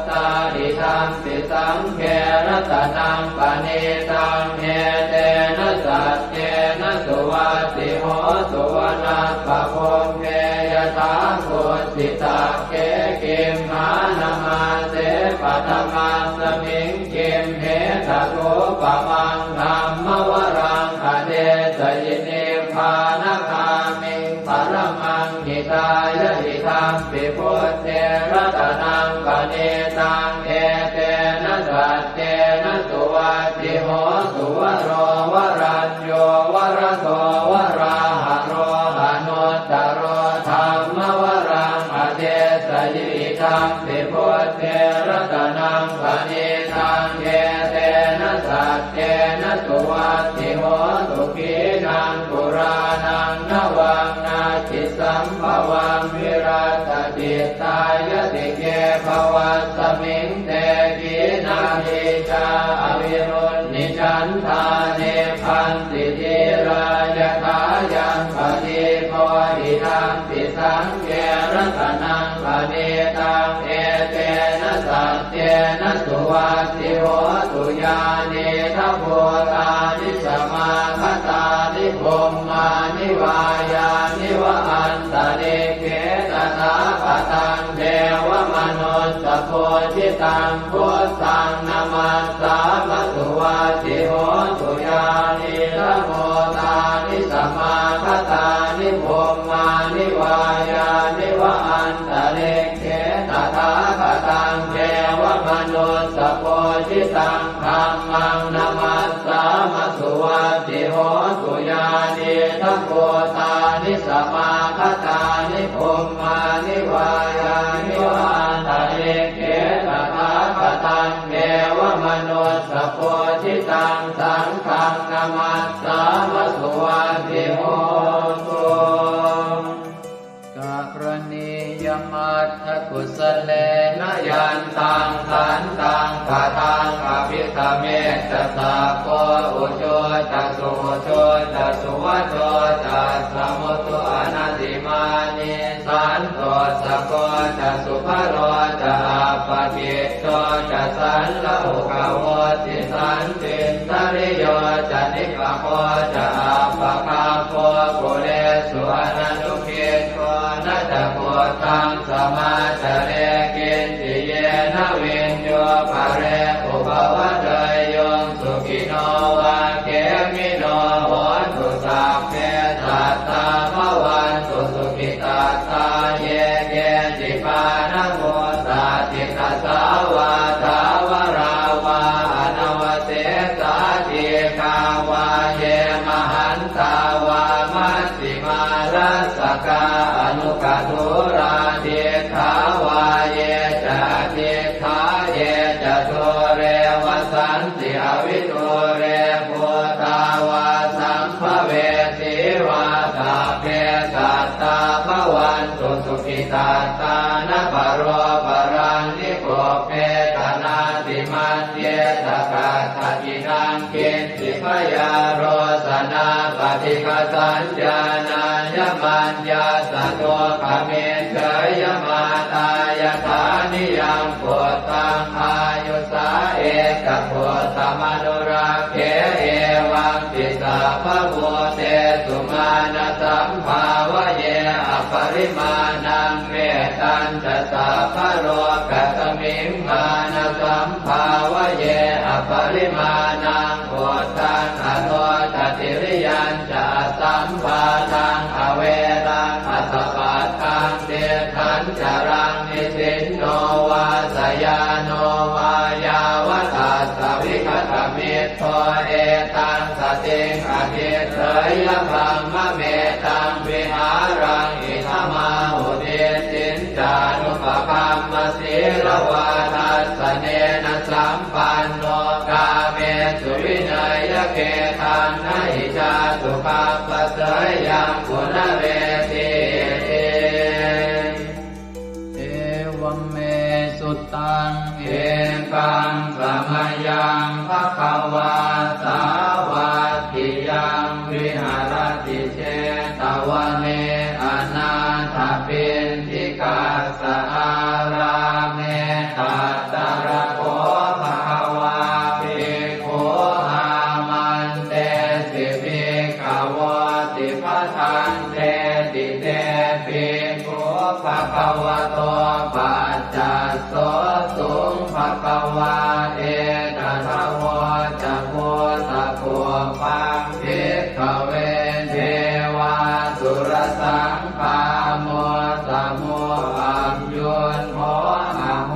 ตาดิธรรมปิสังเกรัตนังปณิตังเอเตนะสัจเจนะสุวัติโหตุวนาปะโคมเกยถาโคสิตาเกกิมมานามาเสปัตมาสมิงกิมเหตโตปะมังธรรมวรังอเดสยินิพพานคามิงปรมังหิตายะหิธรรมปิพุทเทรัตนังปณิตังเอเตนะสัจเจนะสุวัติโหตุวโรวรัญโยวรโตวราหะโรหะโนตโรธรรมวรังอเดสยิธรรมปิพุทเทรัตนังปณิตังเอเตนะสัจเจนะสุวัติโหตุขีนังปุรานังนวังนาจิสัมภวังวิรัตติตายติเกภวัสสมิงเตกีนาหิจาอวิรุณนิจันทาเนพันติทิรายถายังปฏิโพธิธรรมปิสังเกรัตนังปณิตังเอเตนะสัจเจนะสุวัติโหตุญาณิทัพโพธานิสมาคตานิพมมานิวายานิวะอันตะเนเกตถาคตังเทวมนุสสโพธิตังพุทธังนามัสสามะสุวัติโหตุญาณิทัพโพธานิสมาคตานิพมมานิวายานิวะอันตะเนเกตถาคตังเทวมนุสสโพธิตังธัมมังนามัสสามะสุวัติโหตุญาณิทัพโพธานิสมาคตานิพมมานิวายานิวะอันตะเนเกตถาคตังเทวมนุสสโพธิตังสังฆังนามัสสามะสุวัติโหตุกรณียมัตถกุสเลนะยันตังขันตังปะทังอภิธเมตตาโกอุโชตัสสุโชตัสสุวัโชตัสสะมุตุอนัตติมานิสันโตสะโกตัสสุภโรจะอาปะกิจโตจะสันละอุกโวติสันตินทริโยจะนิปะโคจะอาปะคาโคกุเลสุอนันตุกิจโกนะจะโพธังสมาจาเรกินติเยนะวินโยภะเรอุปวะเตยโยสุขิโนวะเกมิโนโหตุสัพเพสัตตาภวันตุสุขิตาตาเยเกจิปานะโมสาติตัสสาวาทาวราวาอนว วิตุเรปุตาวาสัมภเวสีวาตาเพสัตตาภวันตุสุขิตาตานปโรปรังนิโกเปตนาติมันเยตกาตตินังกินติพยาโรสนาปฏิฆสัญญาณายมันยาสโตขเมเฉยมาตายฐานิยังโพธังอายุสาเอกโพธมนุราเขเอวังติสาภโวเตสุมาณสัมภาวะเยอปริมาณังเมตัญจะสาภโรกัสมิงมาณสัมภาวะเยอปริมาณังโพธังอโนทติริยัญจะสัมภาทังอเวรังอัสสะปัตตังเดทันจรังนิสินโนวาสยาโนวายาวทัสสวิคตมิตโตเอตังสติงอภิเสยพังมะเมตังวิหารังอิทมาหุเดสินจานุปคัมมสีลวาทัสสเนนะสัมปันโนกาเมสุวินัยเกตังนะหิจาสุขัปปะเสยยังกุณเรติเอวัมเมสุตังเอกังสมยังภควาสาวัตถิยังวิหารติเชตวันเนอนาถปิณฑิกาสอาราเมตัตตระโคภควาภิกขุอามันเตสิภิกขวติปทันเตติเตภิกขุภควโตปัจจัสโสสุงภควาเอตถาวจักโพตะโพปังภิกขเวเทวาสุรสังฆาโมสมุอัมยุนโมอะโห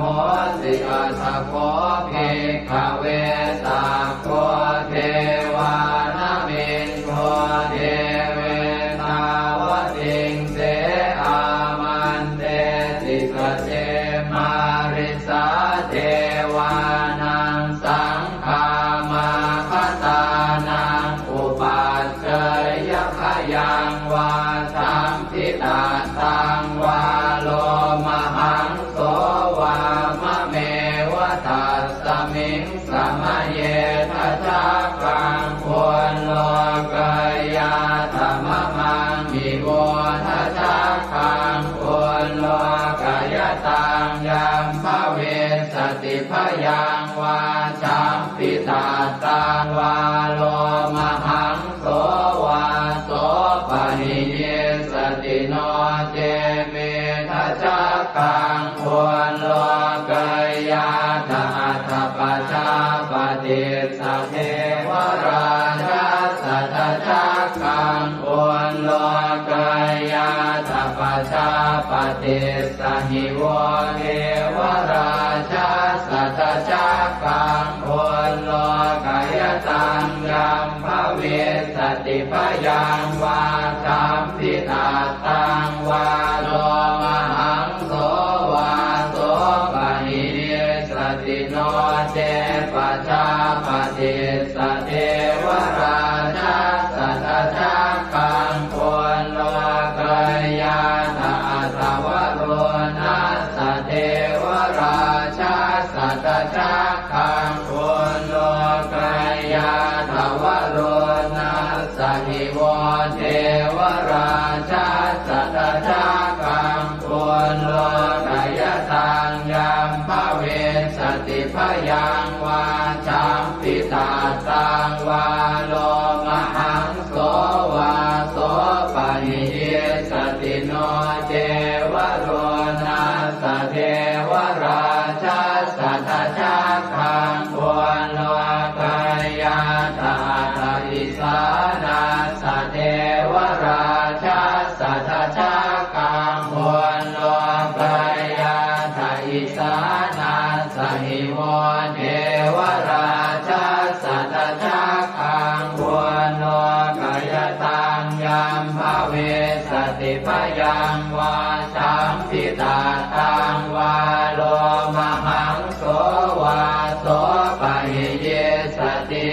สิอัสสะโคภิกขเวตาโคเทวานามินโทเทเวตาวติงเสอามันเตติสเจมาริสาเทวานังสังฆามาคตานังอุปัชเชยขยังวาสัมพิตาตังวาโลมหังโสวามะเมวะตัสสมิงสมะเยทัจจกังควรโลกยาธรรมมังมิโวทัจจกังควรโลกยตังยัมภเวสติพยังวาสัมพิตาตังวาโลมหังโสวาโสปะหิเยสติโนเจเมทัจจกังควรโลกยาตอัตถปัจจาปฏิสัพเพวราชาสัทธจักกังควรโลกยาตปัจจาปฏิสหิวเทวราชาสัทธจักกังควรโลกยตังยัมภเวสติพยังวาสัมพิตาตังวาโลมหังโสวาโสปะหิเยสติโนเจปัจจาปฏิสเทวราชาสัทธจักกังควรโลกยาตอัตถวโรนัสสเทวราชาสัทธจักกังควรโลกยาตวโรนัสสหิวเทวราชาสัทธจักกังควรโลกยตังยัมภเวสติพยังวาสัมพิตาตังวาโลมหังโสวาโสปะหิเยสติโนเจวโรนัสสเทวราชาสัทธจักกังควรโลกยาตาตาอิสานาสเทวราชาสัทธจักกังควรโลกยาตาอิสานาสหิวเทวราชาสัทธจักกังควรโลกยตังยัมภเวสติพยังวาสัมพิตาตังวาโลมหังโสวาโสปะหิเยสติ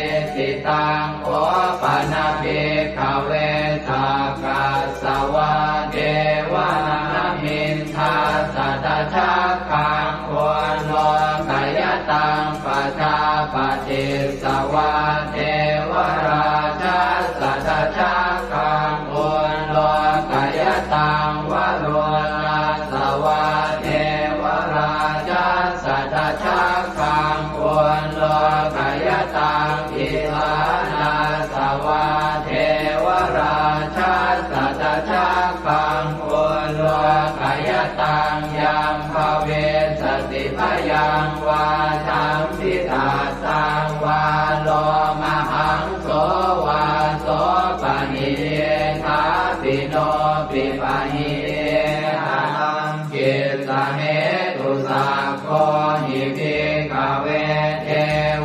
สัมพิตาสังวาโลมหังโสวาโสปะหิทาปิโนปิปะหิหังกิสเหตุสักโคหิภิกขเวเท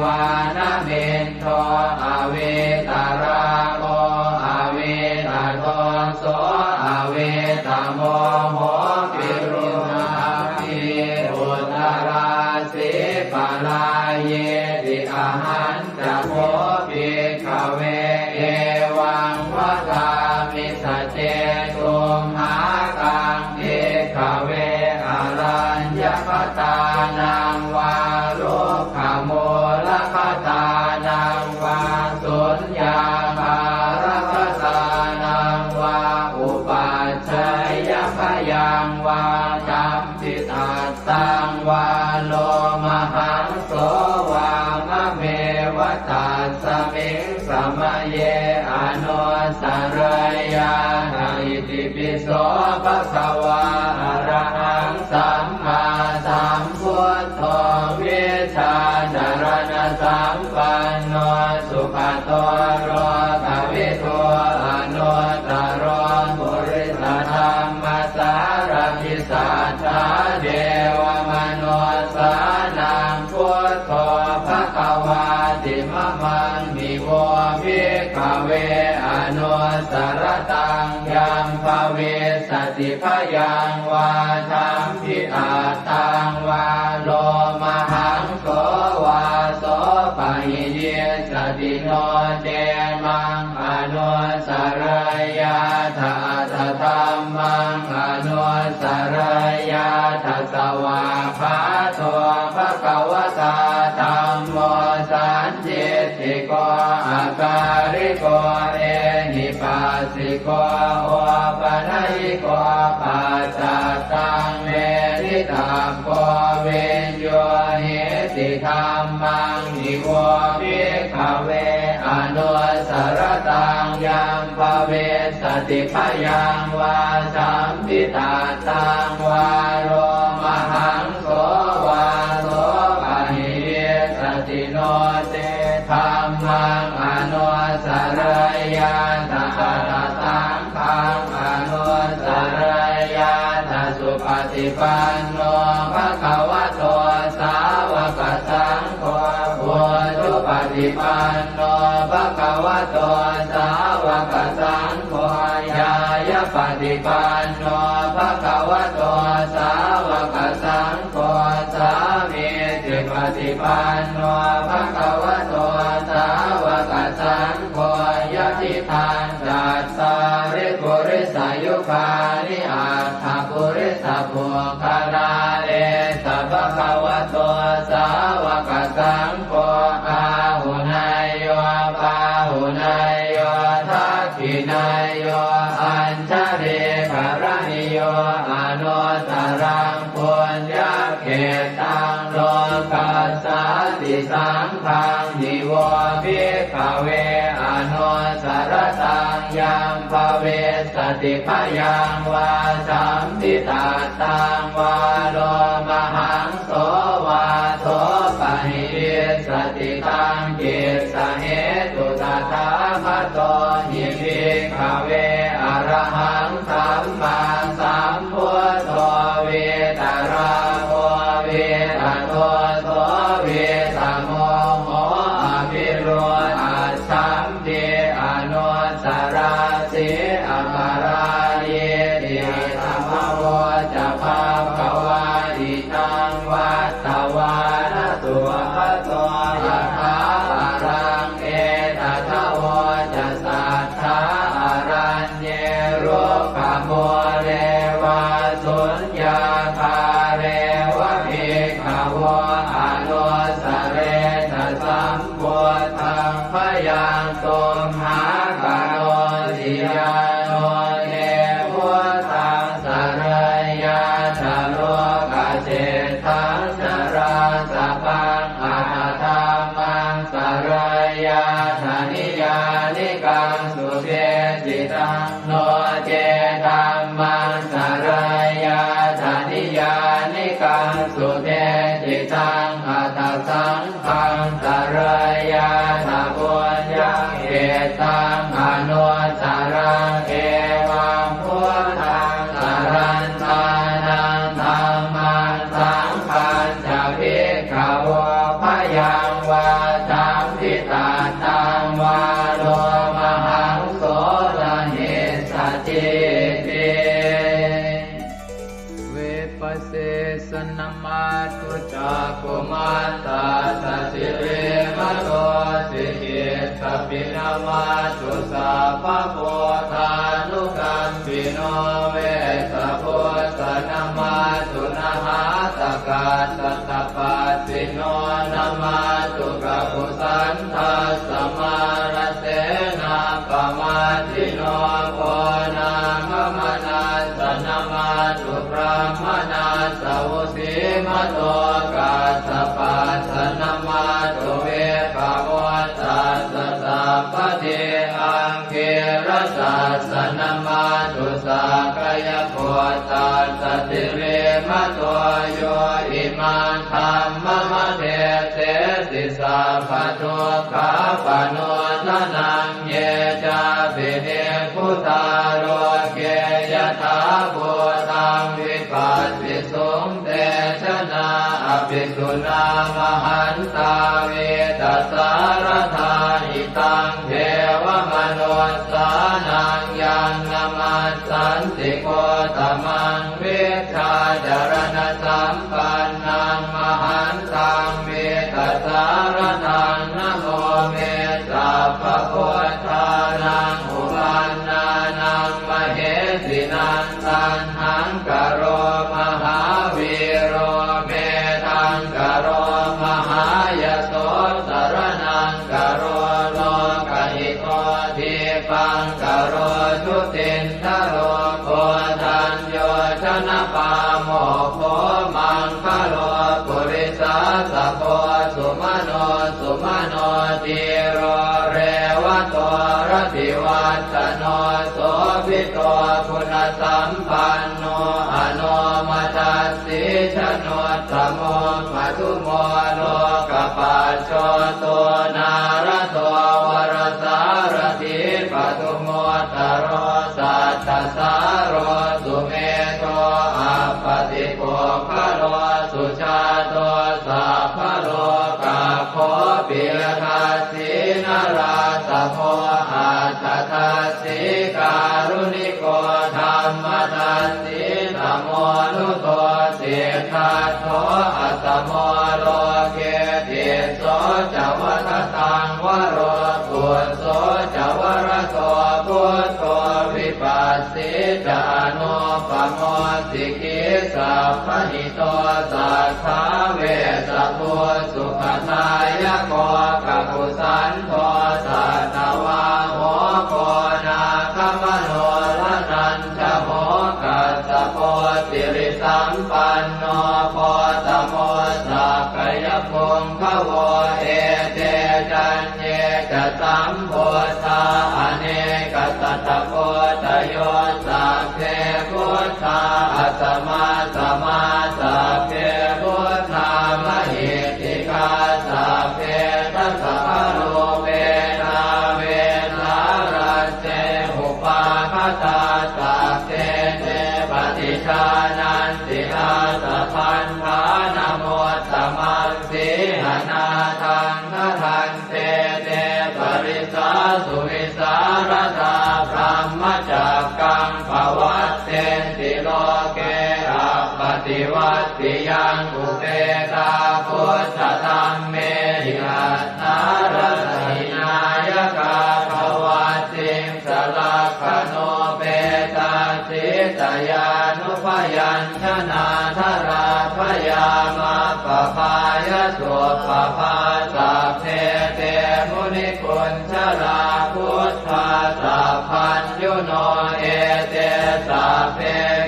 วานมินโทอเวตาราโมอเวตาโทโสอเวตาโมโหปิรุณาภิอุตราสิปะลาเยติอาหันจะโพภิกขเวเอวังวะกามิสเจตุมหากังภิกขเวอรัญญคตานังวารุขโมลคตานังวาสุญญาภารคตานังวาอุปัชฌยพยังวาจัมปิตาสังวาโลมหังโสวามะเมวะตัสสมิงสมะเยอนุสรยานาอิติปิโสภะคะวาอะระหังสัมมาสัมพุทโธวิชาจารณะสัมปันโนสุขโตโรภวิโตอนุตตรปุริสธรรมสารพิสัทธาเดวมนุสสานังพุทโธภควาติมะมังมิโวภิกขเวอนุสรตังยัมภเวสติพยังวาทัมพิอาตังวาโลมหังโสวาโสปะหิเยสติโนเจมังอนุสรยาทาทธรรมังอนุสรยาทัสสวาภาโตภควตาธัมโมสันจิติโกอาการิโกเอหิปัสสิโกโอปนัยโกปัจจตังเมริตาโกเวนโยหิติธัมมังนิโวภิกขเวอนุสรตังยัมภเวสติพยังวาสัมพิตาตังวาโลมหังโสวาโสปะหิเยสติโนเตธัมมังอนุสรยาตถาสังฆังอนุสรยาตสุปฏิปันโนภะคะวะโตสาวกสังโฆพุทธปฏิปันโนภะคะวะโตสาวกสังโฆญาญาปฏิปันโนภะคะวะโตสาวกสังโฆสามีจิปฏิปันโนภะคะวะโตสาวกสังโฆยะติทานจัตตาริปุริสายุคานิอัตถปุริสปุคลาเอสัพพะวะโตสาวกสังโฆอาหุนายโยปาหุนายโยทักขินายโยอัญชเรกรณิโยอนุตตรังปุญญเขตังโลกัสสาติสังฆังนิโวภิกขเวอนุสรตังยัมภเวสติพยังวาสัมพิตาตังวาโลมหังโสวาโสปะหิสติตังกิสเหตุตถาคโตหิภิกขเวอรหังสัมมาสัมพุทโธเวตาราโมเวตาโทโสเวตาโมโหอภิโรอาสัมเดอนุสราสิอัปาราเยติธัมมโวจะภาควาอิตังวัตตวานตุภะโตยะถาอารังเอตถะโวจะสัทธาอารัญเยโรกโมเรวาสุญญาภาเรวะภิกขโวอนุสเรทสัมพุทธังพยังตุมหากโนติยาโนเนพุทธังสรยาชโลกเจตังสราสปังอัตถามังสรยาธนิยานิกังสุเทจิตังโนเจธัมมังสรยาธนิยานิกังสุเทจิตังอัต ตังอนุสารังเอวังพุทธังสรันตานังธัมมังสังฆังจะภิกขวพยังวาจัมปิตาตังวาโลมหังโสรหิสจิติเวปัสเสสนมาตุจักขุมาตาสสิเรมะโตสิกิตปินามาตุสัพพะโพธานุกัมปิโนเวสะโพสนมาตุนะหาตกาสัตตปัสสิโนนะมาตุกะปุสันทัสสมารเสนาปมาทิโนโพนามมนาสนะมาตุพระมนาสวุสีมะโตกาสปัสสนะมาตุเวภาวตัสสะสัพพะเทอังเกรสัสสนะมาตุสักกายโพตัสสะติเรมะโตโยอิมังธัมมะมะเทเตสิสัพพะทุกขาปโนทนังเยจาปิเนพุทธาโรเกยถาภูตังวิปัสสิสุงเตชนะอภิกขุนามหันตาเวตัสสารธาหิตังเทวมนุสสานังยังนามัสสันติโกตมังเวชาจารณสัมปันนังมหันตังเวตัสสารทังนะโมเมสัพพะโพธานังอุปันนานังมเหสินันตันหังกโรมหาวีโรเมทังกโรมหายโสสรนังกโรโลกหิโตทิปังกโรชุตินทโรโคทัญโยชนะปาโมโคมังคโลปุริสาสะโพสุมโนสุมโนติโรเรวะโตรติวัตโนโสภิโตคุณสัมปันโนอโนมัสสิชโนตโมมัทุโมโลกปัจโชโตนารโตวรสารถิปทุโมตโรสัตตสารโรสุเมโตอัปปติโกภโลสุชาโตสัพพโลกาโคปิยทัสสินาราสโมอาตทัสสิการุณิโกธรรมทัสสิธรรมโมนุโตเสทัสโตอัตโมโลเกติโสจวัฏตังวโรกุโสจวรโตพุทโธวิปัสสิจานุปโมสิกิสัพพหิโตสัทธาเวสภูสุขทายโกกัปปุสันโทสัตวาโหโกนาคมโนลนันทโหกัสสโพสิริสัมปันโนโพตโมสักกายพงขโวเอเตจันเยจะสัมโพธาอเนกสัตตโพตโยสัพเพพุทธาอัสมาสมาสัพเพพุทธามหิติกาสัพเพทัสสะโลเวนาเวนารัสเสหุปาคตาสัพเพเตปฏิชานันติอาสะพันธานโมตตมังสีหนาทังนาทันเตเตปริสาสุวิสารธาพรหมจักกังภวัตเตติโลเกอัปปติวัตติยังอุเปตาพุทธธรรมเมหิอัตถารหินายกาภวัตติสลักขโนเปตาสิตยานุพยัญชนะธราพยามาปภายสุปภาสัพเพเตมุนิกุญชลาพุทธาสัพพัญยุโนเอเตสัพเพ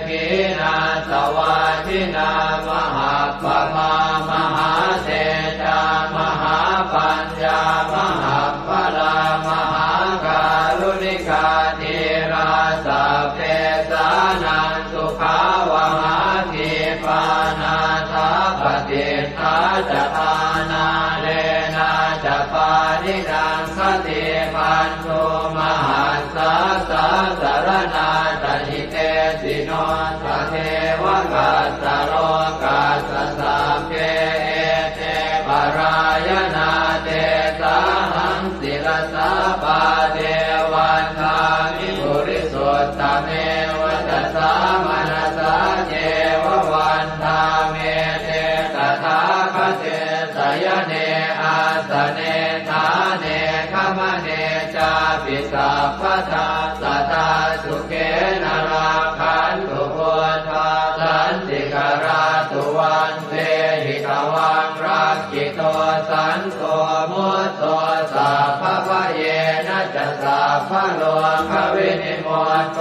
กีนาสวาทินามหาปมามหาเตจามหาปัญญามหาพลามหาการุณิกาธีราสัพเพสานังสุขาวหาทีปานาทาปฏิทาจทานาเลนะจะปานิดังข ติพันโทมหัสสะสะสารนาตหิเตสิโนสะเทวกัสสะโลกัสสะสัพเพเอเตปรายนาเตสาหังศิลสาปาเทวันทามิปุริสุทธเมวัตสามนัสสะเจววันทาเมเตตถาคเตสยเนอาสเนทาเนขมเนจาปิสัพพทาสัตตาสุเกนราคันตุโพธาสันติกราตุวันเตหิตวังรักขิโตสันโตมุตโตสัพพะเยนะจะสัพพะโลกวินิโมตโต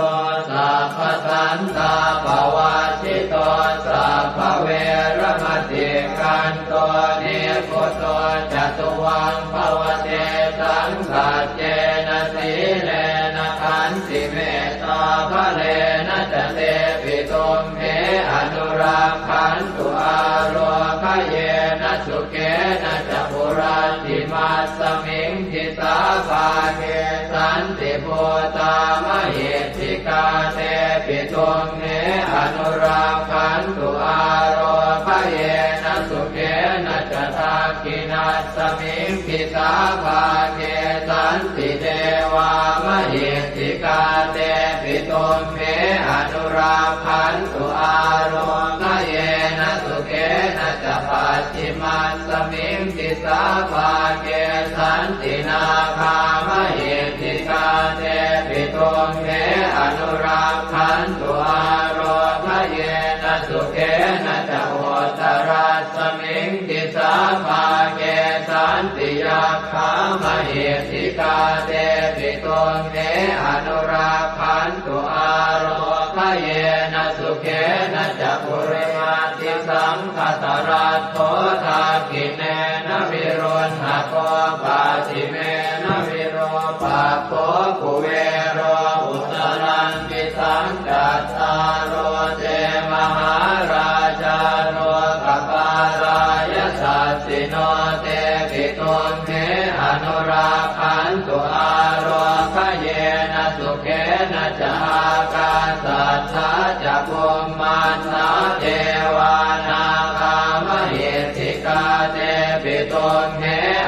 สัพพะสันตาภวาชิโตสัพพะเวรมติกันโตนิโคโตจตุวังภวเตสังสัจเจนะสีเลนะขันติเมตตาภะเลนะจะเตปิตุมเหอนุรักขันตุอาโลคเยนะสุเกนะจะปุราติมัสสมิงทิสาภาเกสันติโพตามเหติกาเตปิตุมเหอนุรักขันตุอาโลคเยนะสุเกนะจะทักขินัสสมิงทิสาภาเกสันติเทวามเหติกาเตปิตุมเหอนุรักขันตุอาโลคเยนะสุเกนะจะปัจฉิมัสสมิงทิสาภาเกสันตินาคามเหติกาเตปิตุมเหอนุรักขันตุอาโลคเยนะสุเกนะจะโหตรัสสมิงทิสาภาเกสันติยาคามเหติกาเตปิตุมเหอนุรักขันตุอาโลคเยนะสุเกนะจะปุริมาติสังคตรัตโธทากิเนนะวิรุณหะโกปาติเมนะวิโรปะโคกุเวโรอุตรังปิสังกัตตาโรเจมหาราชาโรกปารายสัสสิโนเตปิตุมเหอนุรักขันตุอาโลคเยนะสุเกนะจะอากาสัทธาจะภูมิมานาเทวานาคามเหติกาเตปิตุมเห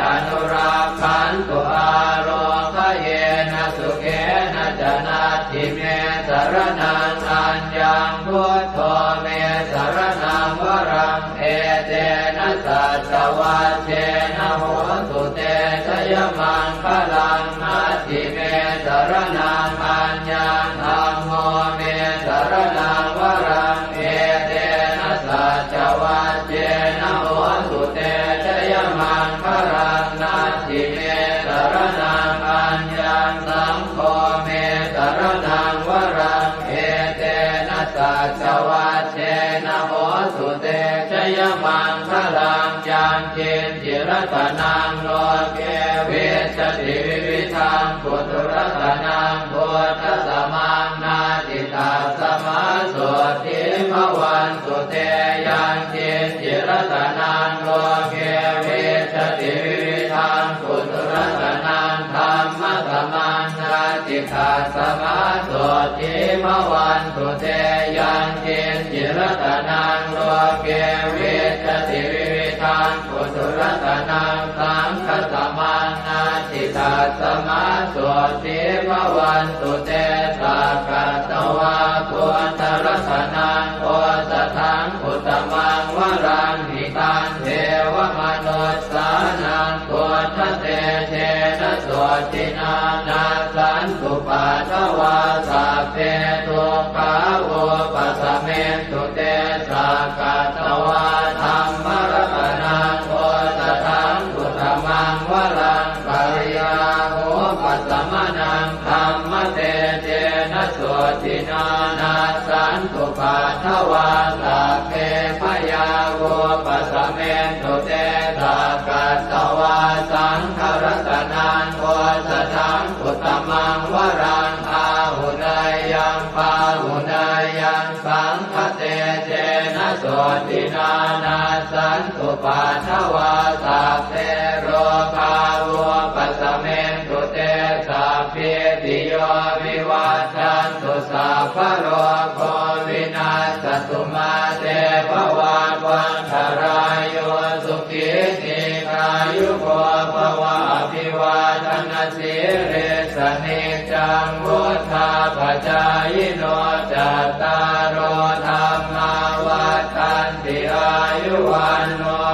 อนุรักขันตุอาโลคเยนะสุเกนะจะนาทิเมสรนังอัญญังพุทโธเมสรนังวรังเอเตนะสัจวัชเชนะโหตุเตชยมังคลังนาทิเมสรนังอัญญังธัมโมเมสรนังวรังเอเตนะสัจวัชเชนะโหตุเตชยมังคลังนาทิเมสรนังอัญญังสังโฆเมสรนังวรังเอเตนะสัจวัชเชนะโหตุเตชยมังคลังยังเกณฑ์จิรตนังโลเกเวชติวิวิธังปุถุรัตนังโพธิสมังนาติตาสมาโสติภวันตุเตยังเกณฑ์จิรตนังโลเกเวชติวิวิธังปุถุรัตนังธรรมสมังนาติตาสมาโสติภวันตุเตยังเกณฑ์จิรตนังโลเกเวชติวิวิธังปุถุรัตนังสังฆสมังนาติตาสมาโสติภวันตุเตสักกตวาปุถตรัตนังโอสถังอุตมังวรังหิตังเทวมนุสสานังโกฏเตเชนะโสตินานาสันตุปัตตวาสัพเพทุกขาโอปัสสเมตุเตสักกตวาธัมมรตนังโอสถังอุตมังวรังปริยาโหปัสสมนังธัมมเตเจนะโสตินานาสันตุปัตตวาสัพเพพยาโหปัสสเมตุเตสักกตวาสังฆรัตนังโอสถังอุตมังวรังอาหุนายยังปาหุนายยังสังฆเตเจนะโสตินานาสันตุปัตตวาสัพเพโรคาโวปัสสเมตุ เรสเนจังวุธาปจายโนจัตตารโอธรรมาวัฏันติอายุวันโน